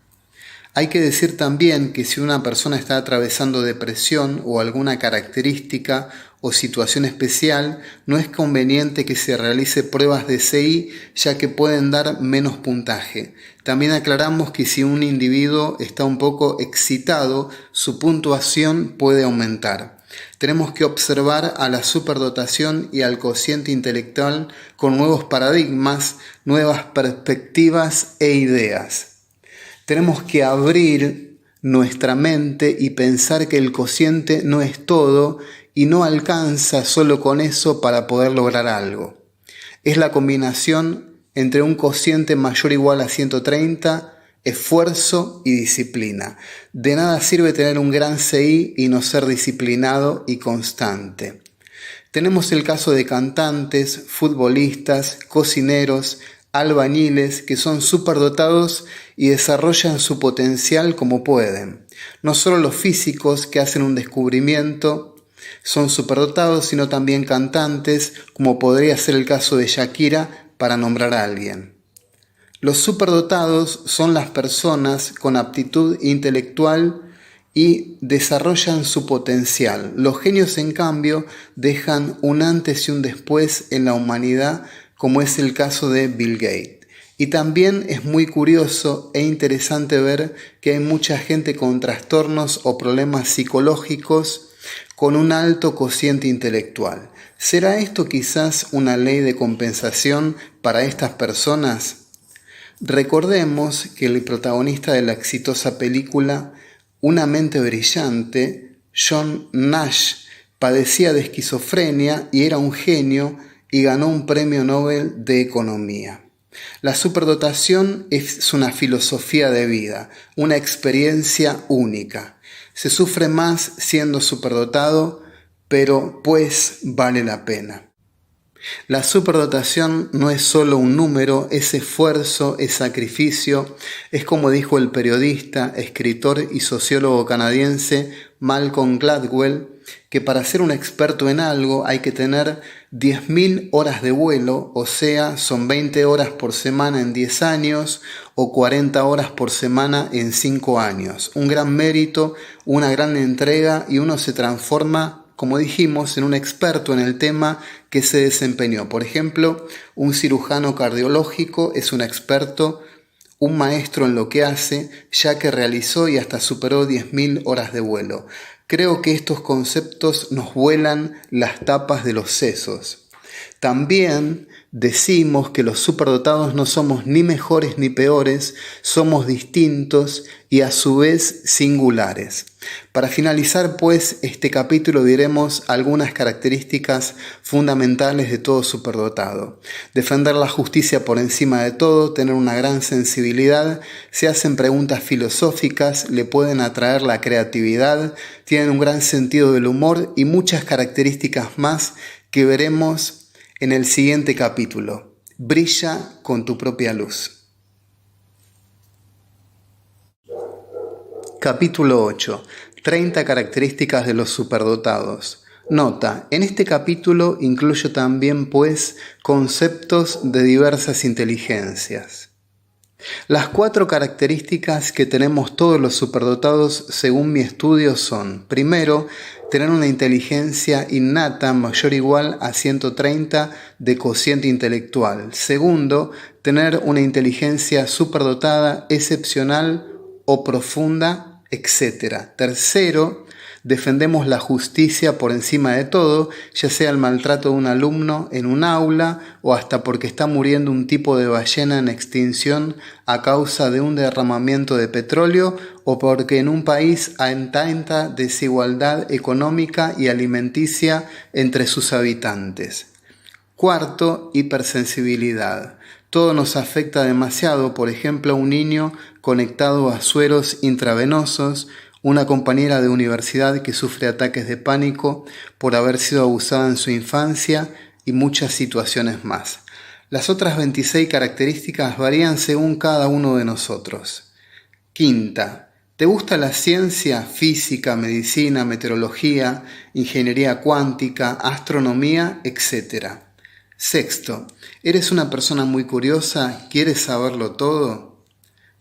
Hay que decir también que si una persona está atravesando depresión o alguna característica o situación especial, no es conveniente que se realice pruebas de CI, ya que pueden dar menos puntaje. También aclaramos que si un individuo está un poco excitado, su puntuación puede aumentar. Tenemos que observar a la superdotación y al cociente intelectual con nuevos paradigmas, nuevas perspectivas e ideas. Tenemos que abrir nuestra mente y pensar que el cociente no es todo y no alcanza solo con eso para poder lograr algo. Es la combinación entre un cociente mayor o igual a 130, esfuerzo y disciplina. De nada sirve tener un gran CI y no ser disciplinado y constante. Tenemos el caso de cantantes, futbolistas, cocineros, albañiles que son superdotados y desarrollan su potencial como pueden. No solo los físicos que hacen un descubrimiento son superdotados, sino también cantantes, como podría ser el caso de Shakira, para nombrar a alguien. Los superdotados son las personas con aptitud intelectual y desarrollan su potencial. Los genios, en cambio, dejan un antes y un después en la humanidad, como es el caso de Bill Gates. Y también es muy curioso e interesante ver que hay mucha gente con trastornos o problemas psicológicos con un alto cociente intelectual. ¿Será esto quizás una ley de compensación para estas personas? Recordemos que el protagonista de la exitosa película Una mente brillante, John Nash, padecía de esquizofrenia y era un genio y ganó un premio Nobel de Economía. La superdotación es una filosofía de vida, una experiencia única. Se sufre más siendo superdotado, pero pues vale la pena. La superdotación no es solo un número, es esfuerzo, es sacrificio, es como dijo el periodista, escritor y sociólogo canadiense Malcolm Gladwell, que para ser un experto en algo hay que tener 10.000 horas de vuelo, o sea, son 20 horas por semana en 10 años o 40 horas por semana en 5 años. Un gran mérito, una gran entrega y uno se transforma, como dijimos, en un experto en el tema que se desempeñó. Por ejemplo, un cirujano cardiológico es un experto, un maestro en lo que hace, ya que realizó y hasta superó 10.000 horas de vuelo. Creo que estos conceptos nos vuelan las tapas de los sesos. También decimos que los superdotados no somos ni mejores ni peores, somos distintos y a su vez singulares. Para finalizar, pues, este capítulo diremos algunas características fundamentales de todo superdotado. Defender la justicia por encima de todo, tener una gran sensibilidad, se hacen preguntas filosóficas, le pueden atraer la creatividad, tienen un gran sentido del humor y muchas características más que veremos en el siguiente capítulo. Brilla con tu propia luz. Capítulo 8. 30 características de los superdotados. Nota, en este capítulo incluyo también, pues, conceptos de diversas inteligencias. Las 4 características que tenemos todos los superdotados según mi estudio son: primero, tener una inteligencia innata mayor o igual a 130 de cociente intelectual. Segundo, tener una inteligencia superdotada, excepcional o profunda, etc. Tercero, defendemos la justicia por encima de todo, ya sea el maltrato de un alumno en un aula o hasta porque está muriendo un tipo de ballena en extinción a causa de un derramamiento de petróleo o porque en un país hay tanta desigualdad económica y alimenticia entre sus habitantes. Cuarto, hipersensibilidad. Todo nos afecta demasiado, por ejemplo, un niño conectado a sueros intravenosos, una compañera de universidad que sufre ataques de pánico por haber sido abusada en su infancia y muchas situaciones más. Las otras 26 características varían según cada uno de nosotros. Quinta, ¿te gusta la ciencia, física, medicina, meteorología, ingeniería cuántica, astronomía, etcétera? Sexto, ¿eres una persona muy curiosa? ¿Quieres saberlo todo?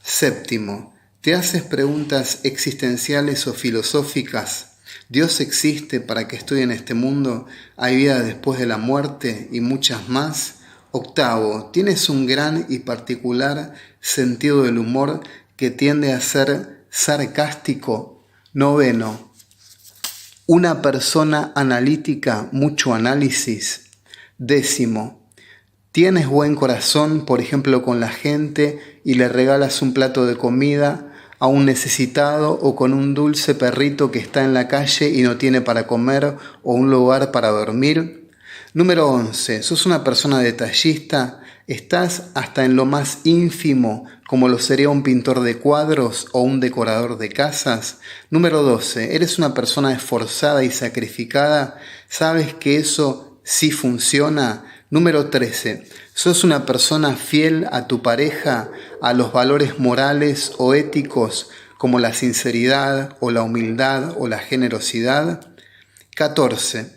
Séptimo, ¿te haces preguntas existenciales o filosóficas? ¿Dios existe para que estoy en este mundo? ¿Hay vida después de la muerte? Y muchas más. Octavo, ¿tienes un gran y particular sentido del humor que tiende a ser sarcástico? Noveno, una persona analítica, mucho análisis. Décimo, ¿tienes buen corazón, por ejemplo, con la gente y le regalas un plato de comida a un necesitado o con un dulce perrito que está en la calle y no tiene para comer o un lugar para dormir? Número 11. ¿Sos una persona detallista? ¿Estás hasta en lo más ínfimo, como lo sería un pintor de cuadros o un decorador de casas? Número 12. ¿Eres una persona esforzada y sacrificada? ¿Sabes que eso sí funciona? Número 13. ¿Sos una persona fiel a tu pareja, a los valores morales o éticos como la sinceridad o la humildad o la generosidad? 14.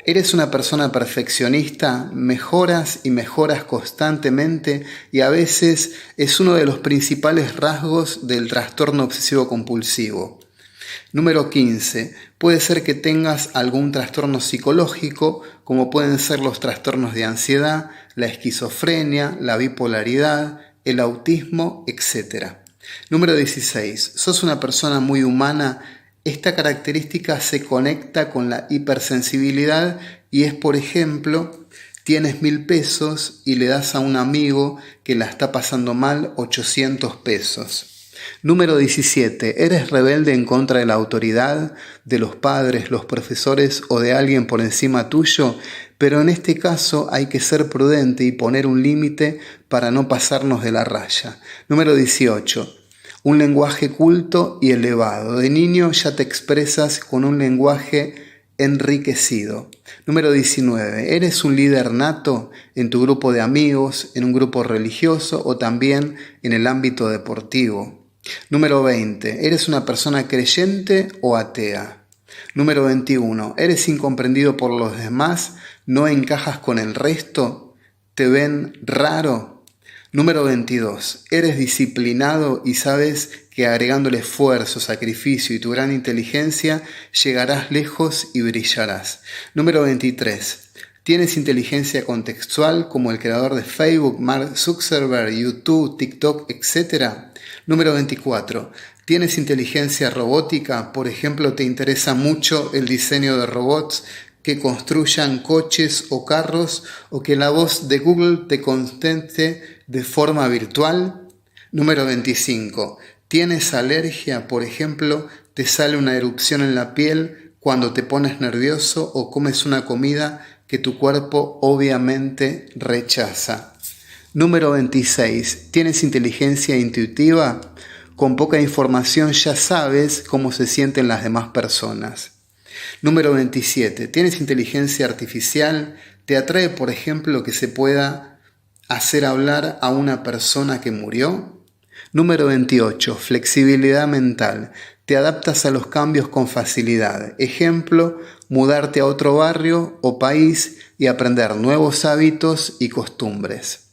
Eres una persona perfeccionista, mejoras y mejoras constantemente y a veces es uno de los principales rasgos del trastorno obsesivo compulsivo. Número 15. Puede ser que tengas algún trastorno psicológico, como pueden ser los trastornos de ansiedad, la esquizofrenia, la bipolaridad, el autismo, etc. Número 16. Sos una persona muy humana. Esta característica se conecta con la hipersensibilidad y es, por ejemplo, tienes 1.000 pesos y le das a un amigo que la está pasando mal 800 pesos. Número 17. Eres rebelde en contra de la autoridad, de los padres, los profesores o de alguien por encima tuyo, pero en este caso hay que ser prudente y poner un límite para no pasarnos de la raya. Número 18. Un lenguaje culto y elevado. De niño ya te expresas con un lenguaje enriquecido. Número 19. Eres un líder nato en tu grupo de amigos, en un grupo religioso o también en el ámbito deportivo. Número 20. ¿Eres una persona creyente o atea? Número 21. ¿Eres incomprendido por los demás? ¿No encajas con el resto? ¿Te ven raro? Número 22. ¿Eres disciplinado y sabes que agregándole esfuerzo, sacrificio y tu gran inteligencia llegarás lejos y brillarás? Número 23. ¿Tienes inteligencia contextual como el creador de Facebook, Mark Zuckerberg, YouTube, TikTok, etc.? Número 24. ¿Tienes inteligencia robótica? Por ejemplo, ¿te interesa mucho el diseño de robots que construyan coches o carros o que la voz de Google te conteste de forma virtual? Número 25. ¿Tienes alergia? Por ejemplo, ¿te sale una erupción en la piel cuando te pones nervioso o comes una comida que tu cuerpo obviamente rechaza? Número 26. ¿Tienes inteligencia intuitiva? Con poca información ya sabes cómo se sienten las demás personas. Número 27. ¿Tienes inteligencia artificial? ¿Te atrae, por ejemplo, que se pueda hacer hablar a una persona que murió? Número 28. Flexibilidad mental. Te adaptas a los cambios con facilidad. Ejemplo, mudarte a otro barrio o país y aprender nuevos hábitos y costumbres.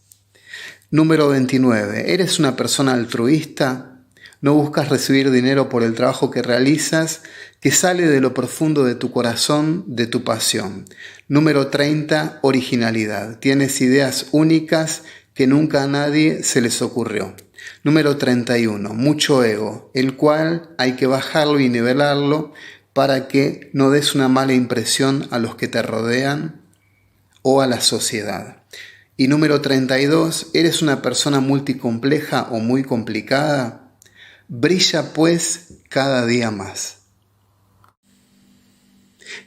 Número 29. ¿Eres una persona altruista? ¿No buscas recibir dinero por el trabajo que realizas, que sale de lo profundo de tu corazón, de tu pasión? Número 30. Originalidad. Tienes ideas únicas que nunca a nadie se les ocurrió. Número 31. Mucho ego, el cual hay que bajarlo y nivelarlo para que no des una mala impresión a los que te rodean o a la sociedad. Y número 32. ¿Eres una persona multicompleja o muy complicada? Brilla pues cada día más.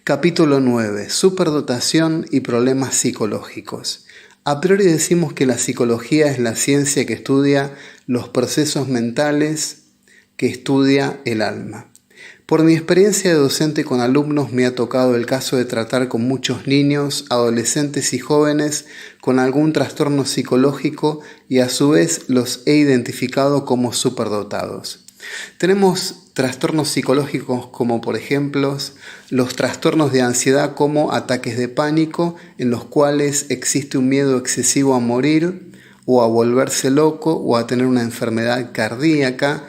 Capítulo 9. Superdotación y problemas psicológicos. A priori decimos que la psicología es la ciencia que estudia los procesos mentales, que estudia el alma. Por mi experiencia de docente con alumnos me ha tocado el caso de tratar con muchos niños, adolescentes y jóvenes con algún trastorno psicológico y a su vez los he identificado como superdotados. Tenemos trastornos psicológicos como por ejemplo los trastornos de ansiedad como ataques de pánico en los cuales existe un miedo excesivo a morir o a volverse loco o a tener una enfermedad cardíaca.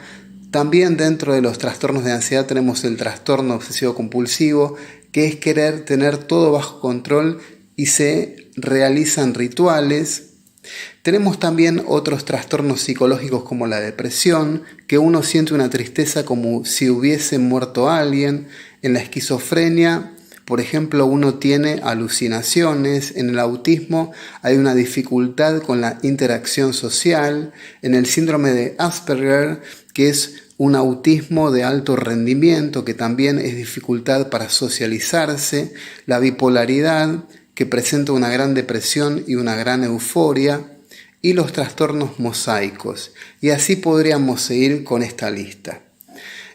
También dentro de los trastornos de ansiedad tenemos el trastorno obsesivo compulsivo, que es querer tener todo bajo control y se realizan rituales. Tenemos también otros trastornos psicológicos como la depresión, que uno siente una tristeza como si hubiese muerto alguien. En la esquizofrenia, por ejemplo, uno tiene alucinaciones. En el autismo hay una dificultad con la interacción social. En el síndrome de Asperger, que es un autismo de alto rendimiento, que también es dificultad para socializarse. La bipolaridad, que presenta una gran depresión y una gran euforia. Y los trastornos mosaicos. Y así podríamos seguir con esta lista.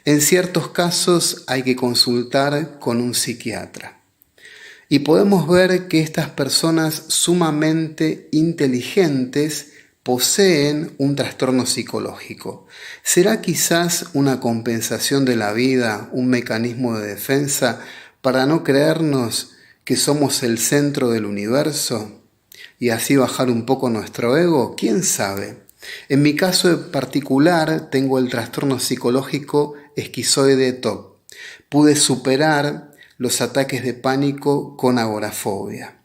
En ciertos casos hay que consultar con un psiquiatra. Y podemos ver que estas personas sumamente inteligentes poseen un trastorno psicológico. ¿Será quizás una compensación de la vida, un mecanismo de defensa para no creernos que somos el centro del universo y así bajar un poco nuestro ego? ¿Quién sabe? En mi caso particular tengo el trastorno psicológico esquizoide TOC. Pude superar los ataques de pánico con agorafobia.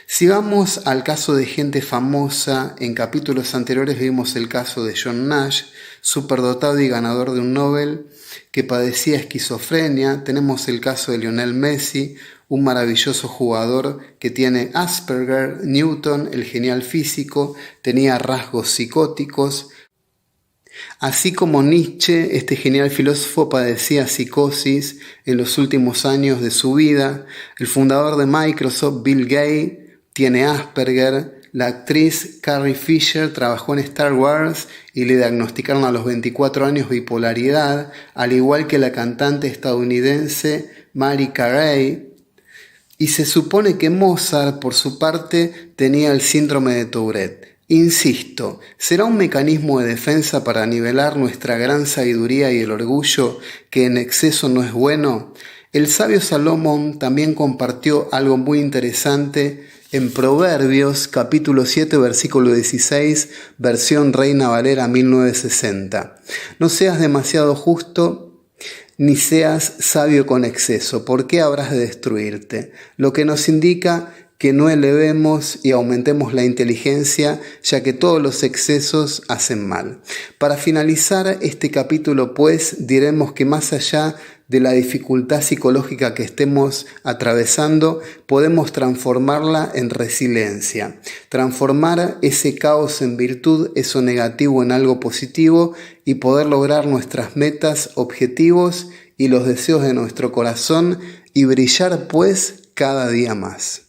Si vamos al caso de gente famosa, en capítulos anteriores vimos el caso de John Nash, superdotado y ganador de un Nobel, que padecía esquizofrenia. Tenemos el caso de Lionel Messi, un maravilloso jugador que tiene Asperger. Newton, el genial físico, tenía rasgos psicóticos. Así como Nietzsche, este genial filósofo, padecía psicosis en los últimos años de su vida. El fundador de Microsoft, Bill Gates, tiene Asperger. La actriz Carrie Fisher trabajó en Star Wars y le diagnosticaron a los 24 años bipolaridad, al igual que la cantante estadounidense Mary Carey. Y se supone que Mozart, por su parte, tenía el síndrome de Tourette. Insisto, ¿será un mecanismo de defensa para nivelar nuestra gran sabiduría y el orgullo, que en exceso no es bueno? El sabio Salomón también compartió algo muy interesante en Proverbios, capítulo 7, versículo 16, versión Reina Valera 1960. No seas demasiado justo, ni seas sabio con exceso. ¿Por qué habrás de destruirte? Lo que nos indica que no elevemos y aumentemos la inteligencia, ya que todos los excesos hacen mal. Para finalizar este capítulo, pues, diremos que más allá de la dificultad psicológica que estemos atravesando, podemos transformarla en resiliencia. Transformar ese caos en virtud, eso negativo en algo positivo, y poder lograr nuestras metas, objetivos y los deseos de nuestro corazón y brillar, pues, cada día más.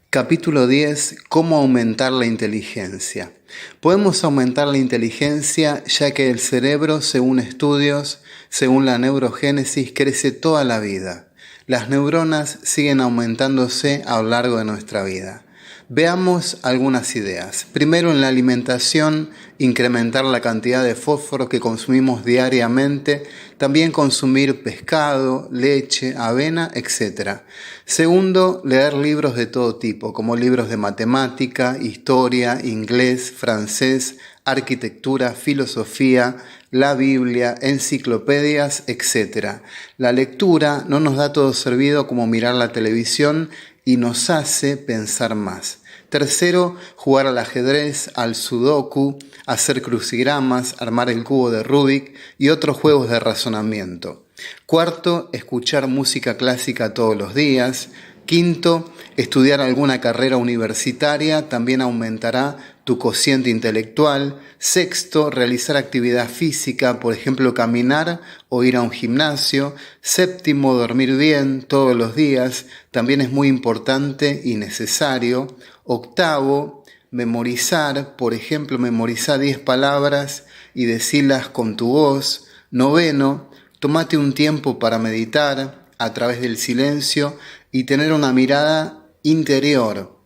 Capítulo 10. ¿Cómo aumentar la inteligencia? Podemos aumentar la inteligencia ya que el cerebro, según estudios, según la neurogénesis, crece toda la vida. Las neuronas siguen aumentándose a lo largo de nuestra vida. Veamos algunas ideas. Primero, en la alimentación, incrementar la cantidad de fósforo que consumimos diariamente, también consumir pescado, leche, avena, etc. Segundo, leer libros de todo tipo, como libros de matemática, historia, inglés, francés, arquitectura, filosofía, la Biblia, enciclopedias, etc. La lectura no nos da todo servido como mirar la televisión y nos hace pensar más. Tercero, jugar al ajedrez, al sudoku, hacer crucigramas, armar el cubo de Rubik y otros juegos de razonamiento. Cuarto, escuchar música clásica todos los días. Quinto, estudiar alguna carrera universitaria también aumentará tu cociente intelectual. Sexto, realizar actividad física, por ejemplo, caminar o ir a un gimnasio. Séptimo, dormir bien todos los días, también es muy importante y necesario. Octavo, memorizar, por ejemplo, memorizar 10 palabras y decirlas con tu voz. Noveno, tómate un tiempo para meditar a través del silencio y tener una mirada interior.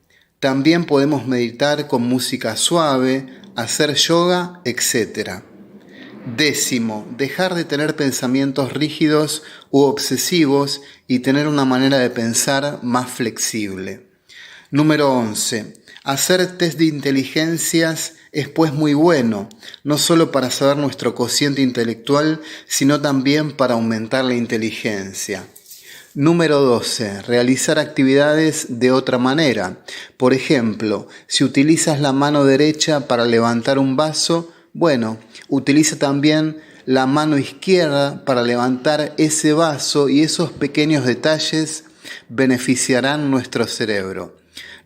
También podemos meditar con música suave, hacer yoga, etc. Décimo, dejar de tener pensamientos rígidos u obsesivos y tener una manera de pensar más flexible. Número 11. Hacer test de inteligencias es pues muy bueno, no solo para saber nuestro cociente intelectual, sino también para aumentar la inteligencia. Número 12. Realizar actividades de otra manera. Por ejemplo, si utilizas la mano derecha para levantar un vaso, bueno, utiliza también la mano izquierda para levantar ese vaso y esos pequeños detalles beneficiarán nuestro cerebro.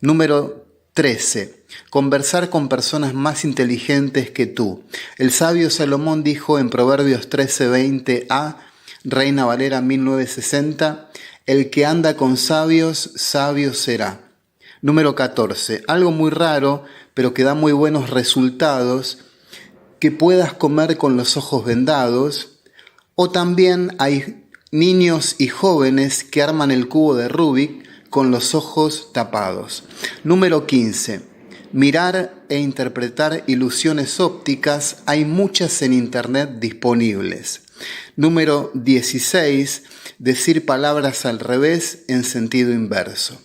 Número 13. Conversar con personas más inteligentes que tú. El sabio Salomón dijo en Proverbios 13:20a, Reina Valera 1960, el que anda con sabios, sabio será. Número 14. Algo muy raro, pero que da muy buenos resultados, que puedas comer con los ojos vendados, o también hay niños y jóvenes que arman el cubo de Rubik con los ojos tapados. Número 15. Mirar e interpretar ilusiones ópticas, hay muchas en internet disponibles. Número 16. Decir palabras al revés en sentido inverso.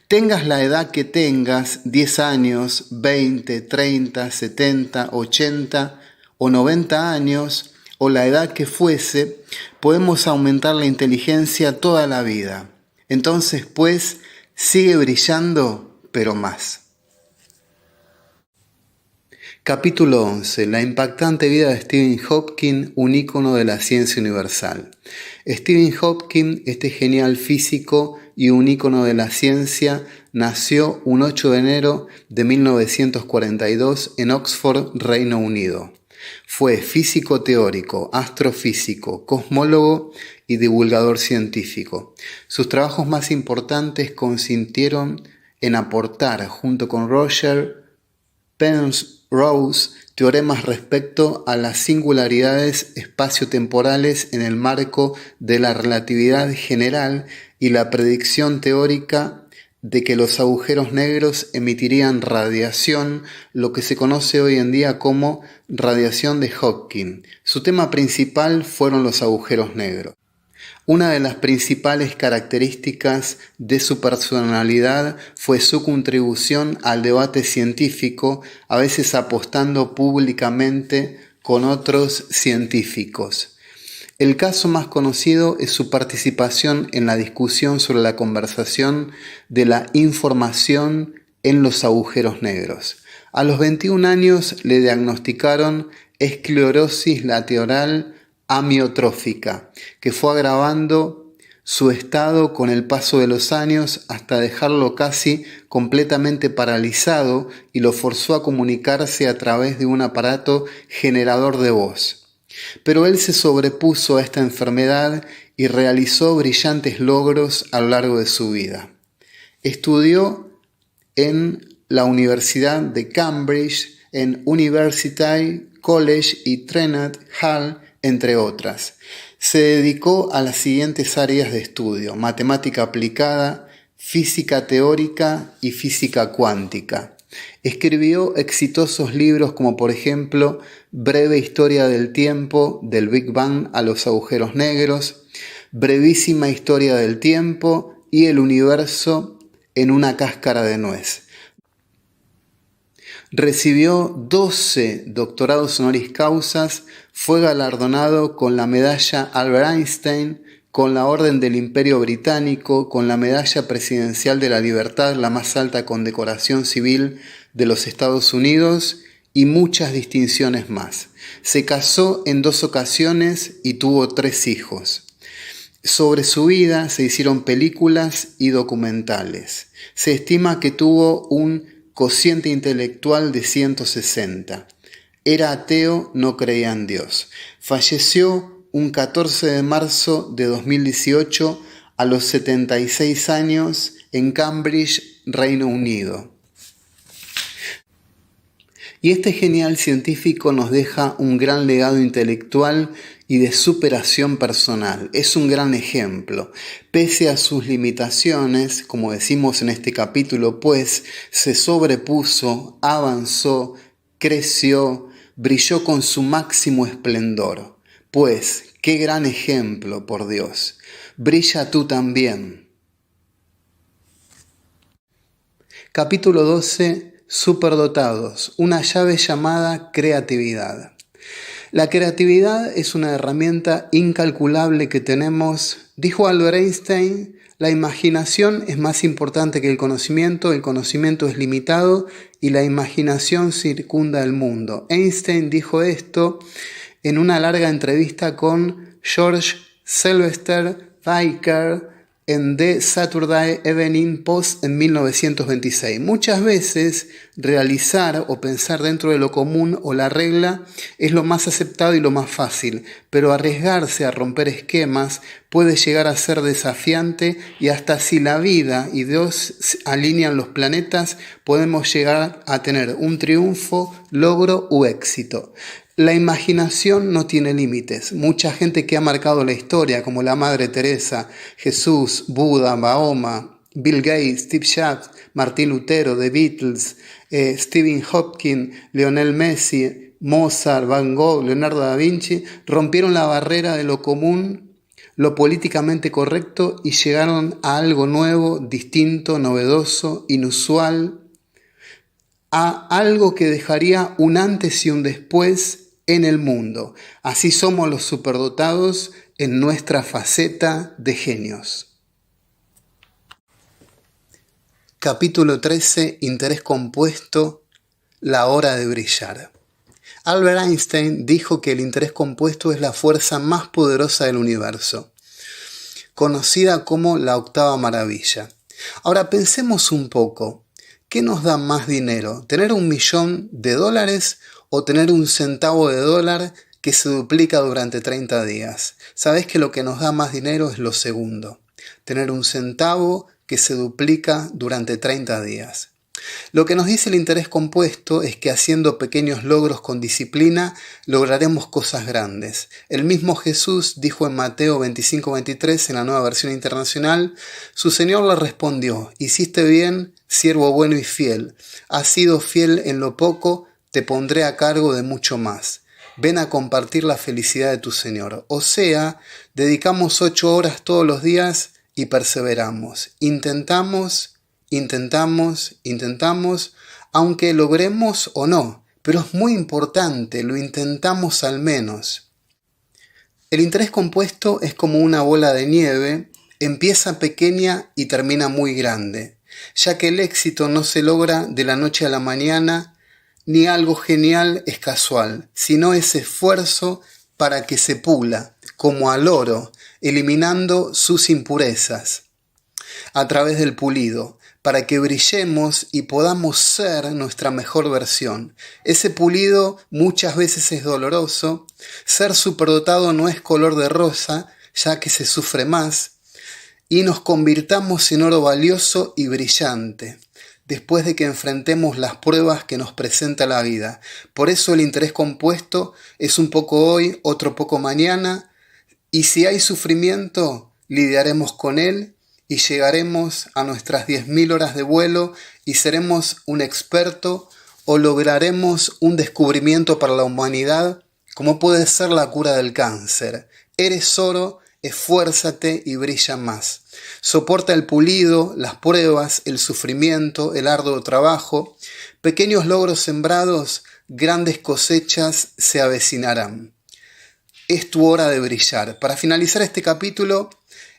Tengas la edad que tengas, 10 años, 20, 30, 70, 80 o 90 años, o la edad que fuese, podemos aumentar la inteligencia toda la vida. Entonces, pues, sigue brillando, pero más. Capítulo 11. La impactante vida de Stephen Hawking, un ícono de la ciencia universal. Stephen Hawking, este genial físico y un ícono de la ciencia, nació un 8 de enero de 1942 en Oxford, Reino Unido. Fue físico teórico, astrofísico, cosmólogo y divulgador científico. Sus trabajos más importantes consistieron en aportar, junto con Roger Penrose, teoremas respecto a las singularidades espaciotemporales en el marco de la relatividad general y la predicción teórica de que los agujeros negros emitirían radiación, lo que se conoce hoy en día como radiación de Hawking. Su tema principal fueron los agujeros negros. Una de las principales características de su personalidad fue su contribución al debate científico, a veces apostando públicamente con otros científicos. El caso más conocido es su participación en la discusión sobre la conservación de la información en los agujeros negros. A los 21 años le diagnosticaron esclerosis lateral amiotrófica, que fue agravando su estado con el paso de los años hasta dejarlo casi completamente paralizado y lo forzó a comunicarse a través de un aparato generador de voz. Pero él se sobrepuso a esta enfermedad y realizó brillantes logros a lo largo de su vida. Estudió en la Universidad de Cambridge, en University College y Trinity Hall, entre otras. Se dedicó a las siguientes áreas de estudio: matemática aplicada, física teórica y física cuántica. Escribió exitosos libros como por ejemplo Breve historia del tiempo, del Big Bang a los agujeros negros, Brevísima historia del tiempo y El universo en una cáscara de nuez. Recibió 12 doctorados honoris causa, fue galardonado con la medalla Albert Einstein, con la Orden del Imperio Británico, con la Medalla Presidencial de la Libertad, la más alta condecoración civil de los Estados Unidos, y muchas distinciones más. Se casó en 2 ocasiones y tuvo 3 hijos. Sobre su vida se hicieron películas y documentales. Se estima que tuvo un cociente intelectual de 160. Era ateo, no creía en Dios. Falleció un 14 de marzo de 2018 a los 76 años en Cambridge, Reino Unido. Y este genial científico nos deja un gran legado intelectual y de superación personal. Es un gran ejemplo. Pese a sus limitaciones, como decimos en este capítulo, pues se sobrepuso, avanzó, creció, brilló con su máximo esplendor. Pues, qué gran ejemplo, por Dios. Brilla tú también. Capítulo 12. Superdotados, una llave llamada creatividad. La creatividad es una herramienta incalculable que tenemos. Dijo Albert Einstein, la imaginación es más importante que el conocimiento es limitado y la imaginación circunda el mundo. Einstein dijo esto en una larga entrevista con George Sylvester Baker en The Saturday Evening Post en 1926. Muchas veces realizar o pensar dentro de lo común o la regla es lo más aceptado y lo más fácil, pero arriesgarse a romper esquemas puede llegar a ser desafiante y hasta si la vida y Dios alinean los planetas, podemos llegar a tener un triunfo, logro u éxito. La imaginación no tiene límites. Mucha gente que ha marcado la historia, como la Madre Teresa, Jesús, Buda, Mahoma, Bill Gates, Steve Jobs, Martín Lutero, The Beatles, Stephen Hawking, Lionel Messi, Mozart, Van Gogh, Leonardo da Vinci rompieron la barrera de lo común, lo políticamente correcto y llegaron a algo nuevo, distinto, novedoso, inusual, a algo que dejaría un antes y un después en el mundo. Así somos los superdotados en nuestra faceta de genios. Capítulo 13. Interés compuesto. La hora de brillar. Albert Einstein dijo que el interés compuesto es la fuerza más poderosa del universo, conocida como la octava maravilla. Ahora pensemos un poco. ¿Qué nos da más dinero? ¿Tener $1.000.000 o tener un centavo de dólar que se duplica durante 30 días? Sabés que lo que nos da más dinero es lo segundo. Tener un centavo que se duplica durante 30 días. Lo que nos dice el interés compuesto es que haciendo pequeños logros con disciplina lograremos cosas grandes. El mismo Jesús dijo en Mateo 25:23 en la Nueva Versión Internacional, su Señor le respondió, hiciste bien, siervo bueno y fiel. Has sido fiel en lo poco, te pondré a cargo de mucho más. Ven a compartir la felicidad de tu Señor. O sea, dedicamos 8 horas todos los días y perseveramos. Intentamos, aunque logremos o no, pero es muy importante, lo intentamos al menos. El interés compuesto es como una bola de nieve, empieza pequeña y termina muy grande, ya que el éxito no se logra de la noche a la mañana, ni algo genial es casual, sino es esfuerzo para que se pula, como al oro, eliminando sus impurezas a través del pulido, para que brillemos y podamos ser nuestra mejor versión. Ese pulido muchas veces es doloroso. Ser superdotado no es color de rosa, ya que se sufre más, y nos convirtamos en oro valioso y brillante, después de que enfrentemos las pruebas que nos presenta la vida. Por eso el interés compuesto es un poco hoy, otro poco mañana, y si hay sufrimiento, lidiaremos con él y llegaremos a nuestras 10.000 horas de vuelo y seremos un experto o lograremos un descubrimiento para la humanidad, como puede ser la cura del cáncer. Eres oro, esfuérzate y brilla más. Soporta el pulido, las pruebas, el sufrimiento, el arduo trabajo. Pequeños logros sembrados, grandes cosechas se avecinarán. Es tu hora de brillar. Para finalizar este capítulo,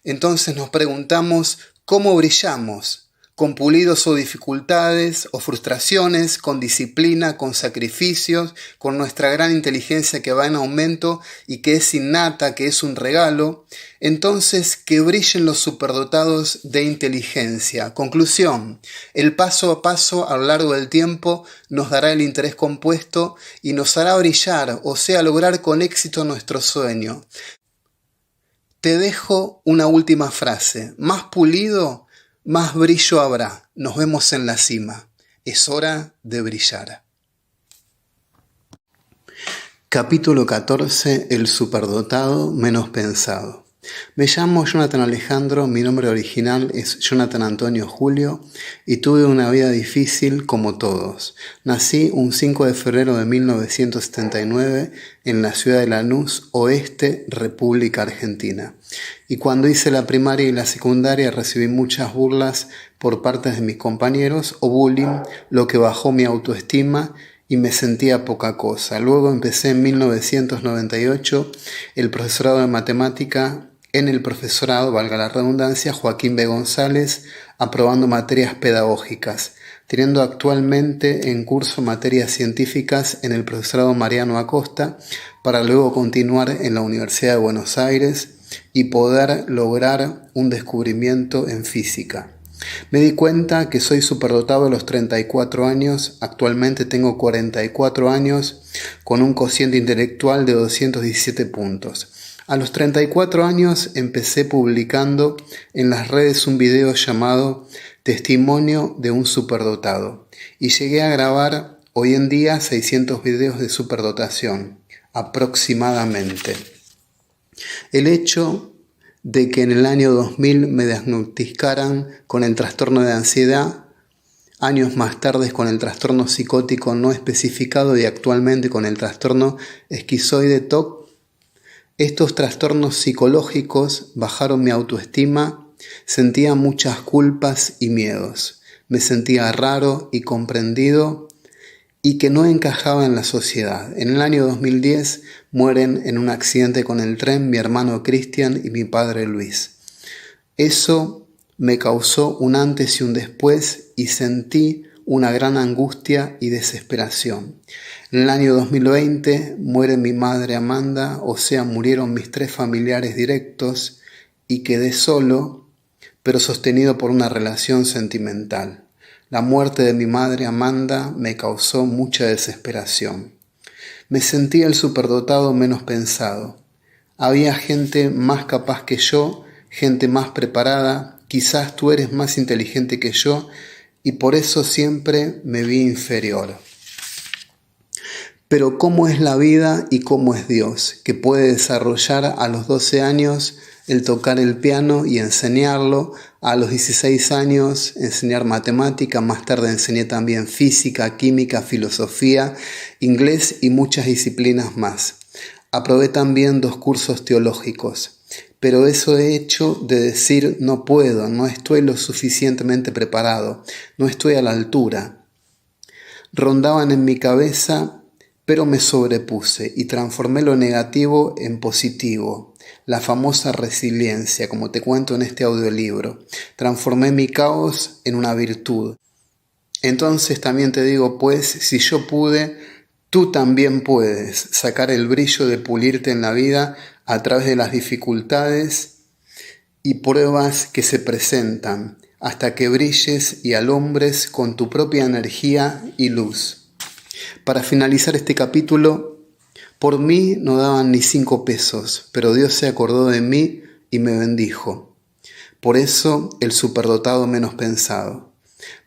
entonces nos preguntamos cómo brillamos, con pulidos o dificultades o frustraciones, con disciplina, con sacrificios, con nuestra gran inteligencia que va en aumento y que es innata, que es un regalo. Entonces, que brillen los superdotados de inteligencia. Conclusión, el paso a paso a lo largo del tiempo nos dará el interés compuesto y nos hará brillar, o sea, lograr con éxito nuestro sueño. Te dejo una última frase. Más pulido, más brillo habrá. Nos vemos en la cima. Es hora de brillar. Capítulo 14. El superdotado menos pensado. Me llamo Jonathan Alejandro, mi nombre original es Jonathan Antonio Julio y tuve una vida difícil como todos. Nací un 5 de febrero de 1979 en la ciudad de Lanús, Oeste, República Argentina. Y cuando hice la primaria y la secundaria recibí muchas burlas por parte de mis compañeros o bullying, lo que bajó mi autoestima y me sentía poca cosa. Luego empecé en 1998 el profesorado de matemática en el profesorado, valga la redundancia, Joaquín B. González, aprobando materias pedagógicas, teniendo actualmente en curso materias científicas en el profesorado Mariano Acosta, para luego continuar en la Universidad de Buenos Aires y poder lograr un descubrimiento en física. Me di cuenta que soy superdotado a los 34 años, actualmente tengo 44 años, con un cociente intelectual de 217 puntos. A los 34 años empecé publicando en las redes un video llamado Testimonio de un superdotado y llegué a grabar hoy en día 600 videos de superdotación, aproximadamente. El hecho de que en el año 2000 me diagnosticaran con el trastorno de ansiedad años más tarde con el trastorno psicótico no especificado y actualmente con el trastorno esquizoide TOC. Estos trastornos psicológicos bajaron mi autoestima, sentía muchas culpas y miedos, me sentía raro y comprendido y que no encajaba en la sociedad. En el año 2010 mueren en un accidente con el tren mi hermano Cristian y mi padre Luis. Eso me causó un antes y un después y sentí una gran angustia y desesperación. En el año 2020 muere mi madre Amanda, o sea, murieron mis 3 familiares directos y quedé solo, pero sostenido por una relación sentimental. La muerte de mi madre Amanda me causó mucha desesperación. Me sentí el superdotado menos pensado. Había gente más capaz que yo, gente más preparada. Quizás tú eres más inteligente que yo y por eso siempre me vi inferior. Pero ¿cómo es la vida y cómo es Dios, que puede desarrollar a los 12 años el tocar el piano y enseñarlo, a los 16 años enseñar matemática, más tarde enseñé también física, química, filosofía, inglés y muchas disciplinas más. Aprobé también 2 cursos teológicos. Pero eso he hecho de decir no puedo, no estoy lo suficientemente preparado, no estoy a la altura. Rondaban en mi cabeza, pero me sobrepuse y transformé lo negativo en positivo. La famosa resiliencia, como te cuento en este audiolibro. Transformé mi caos en una virtud. Entonces también te digo, pues, si yo pude, tú también puedes sacar el brillo de pulirte en la vida a través de las dificultades y pruebas que se presentan, hasta que brilles y alumbres con tu propia energía y luz. Para finalizar este capítulo, por mí no daban ni 5 pesos, pero Dios se acordó de mí y me bendijo. Por eso el superdotado menos pensado.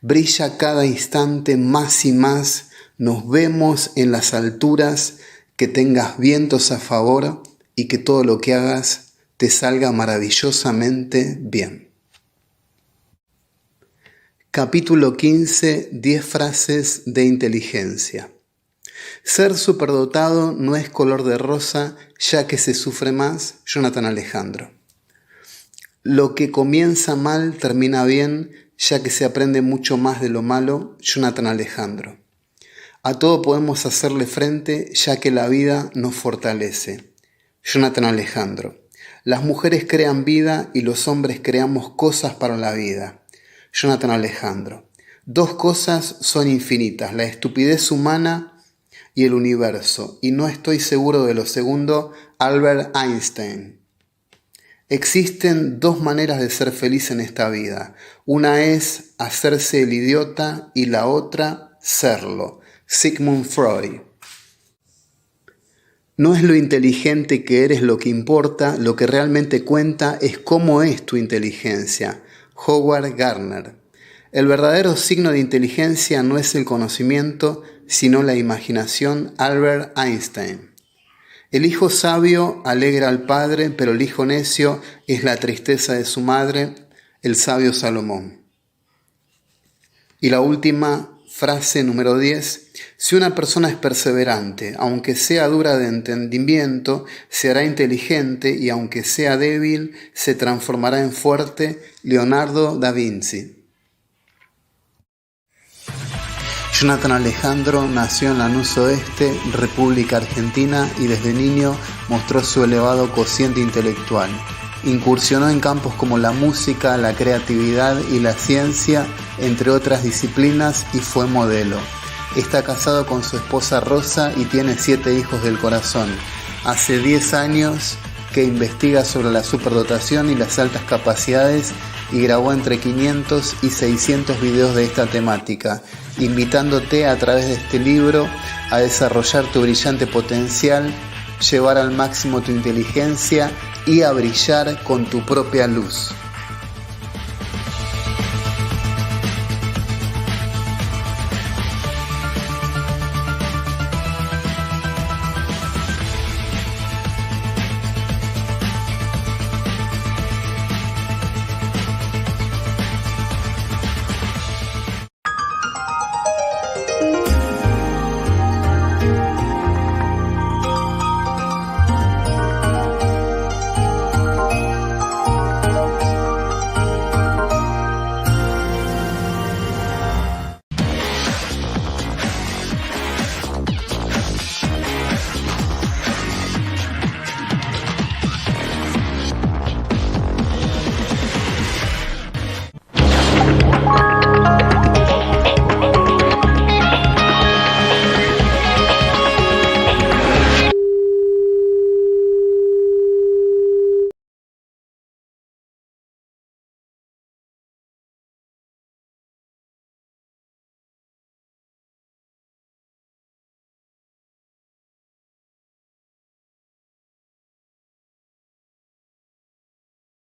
Brilla cada instante más y más, nos vemos en las alturas, que tengas vientos a favor y que todo lo que hagas te salga maravillosamente bien. Capítulo 15. 10 frases de inteligencia. Ser superdotado no es color de rosa, ya que se sufre más. Jonathan Alejandro. Lo que comienza mal termina bien, ya que se aprende mucho más de lo malo. Jonathan Alejandro. A todo podemos hacerle frente, ya que la vida nos fortalece. Jonathan Alejandro. Las mujeres crean vida y los hombres creamos cosas para la vida. Jonathan Alejandro. 2 cosas son infinitas, la estupidez humana y el universo, y no estoy seguro de lo segundo. Albert Einstein. Existen 2 maneras de ser feliz en esta vida. Una es hacerse el idiota y la otra serlo. Sigmund Freud. No es lo inteligente que eres lo que importa, lo que realmente cuenta es cómo es tu inteligencia. Howard Gardner. El verdadero signo de inteligencia no es el conocimiento, sino la imaginación. Albert Einstein. El hijo sabio alegra al padre, pero el hijo necio es la tristeza de su madre. El sabio Salomón. Y la última frase número 10. Si una persona es perseverante, aunque sea dura de entendimiento, se hará inteligente y aunque sea débil, se transformará en fuerte. Leonardo da Vinci. Jonathan Alejandro nació en Lanús Oeste, República Argentina, y desde niño mostró su elevado cociente intelectual. Incursionó en campos como la música, la creatividad y la ciencia, entre otras disciplinas, y fue modelo. Está casado con su esposa Rosa y tiene 7 hijos del corazón. Hace 10 años que investiga sobre la superdotación y las altas capacidades y grabó entre 500 y 600 videos de esta temática, invitándote a través de este libro a desarrollar tu brillante potencial, llevar al máximo tu inteligencia y a brillar con tu propia luz.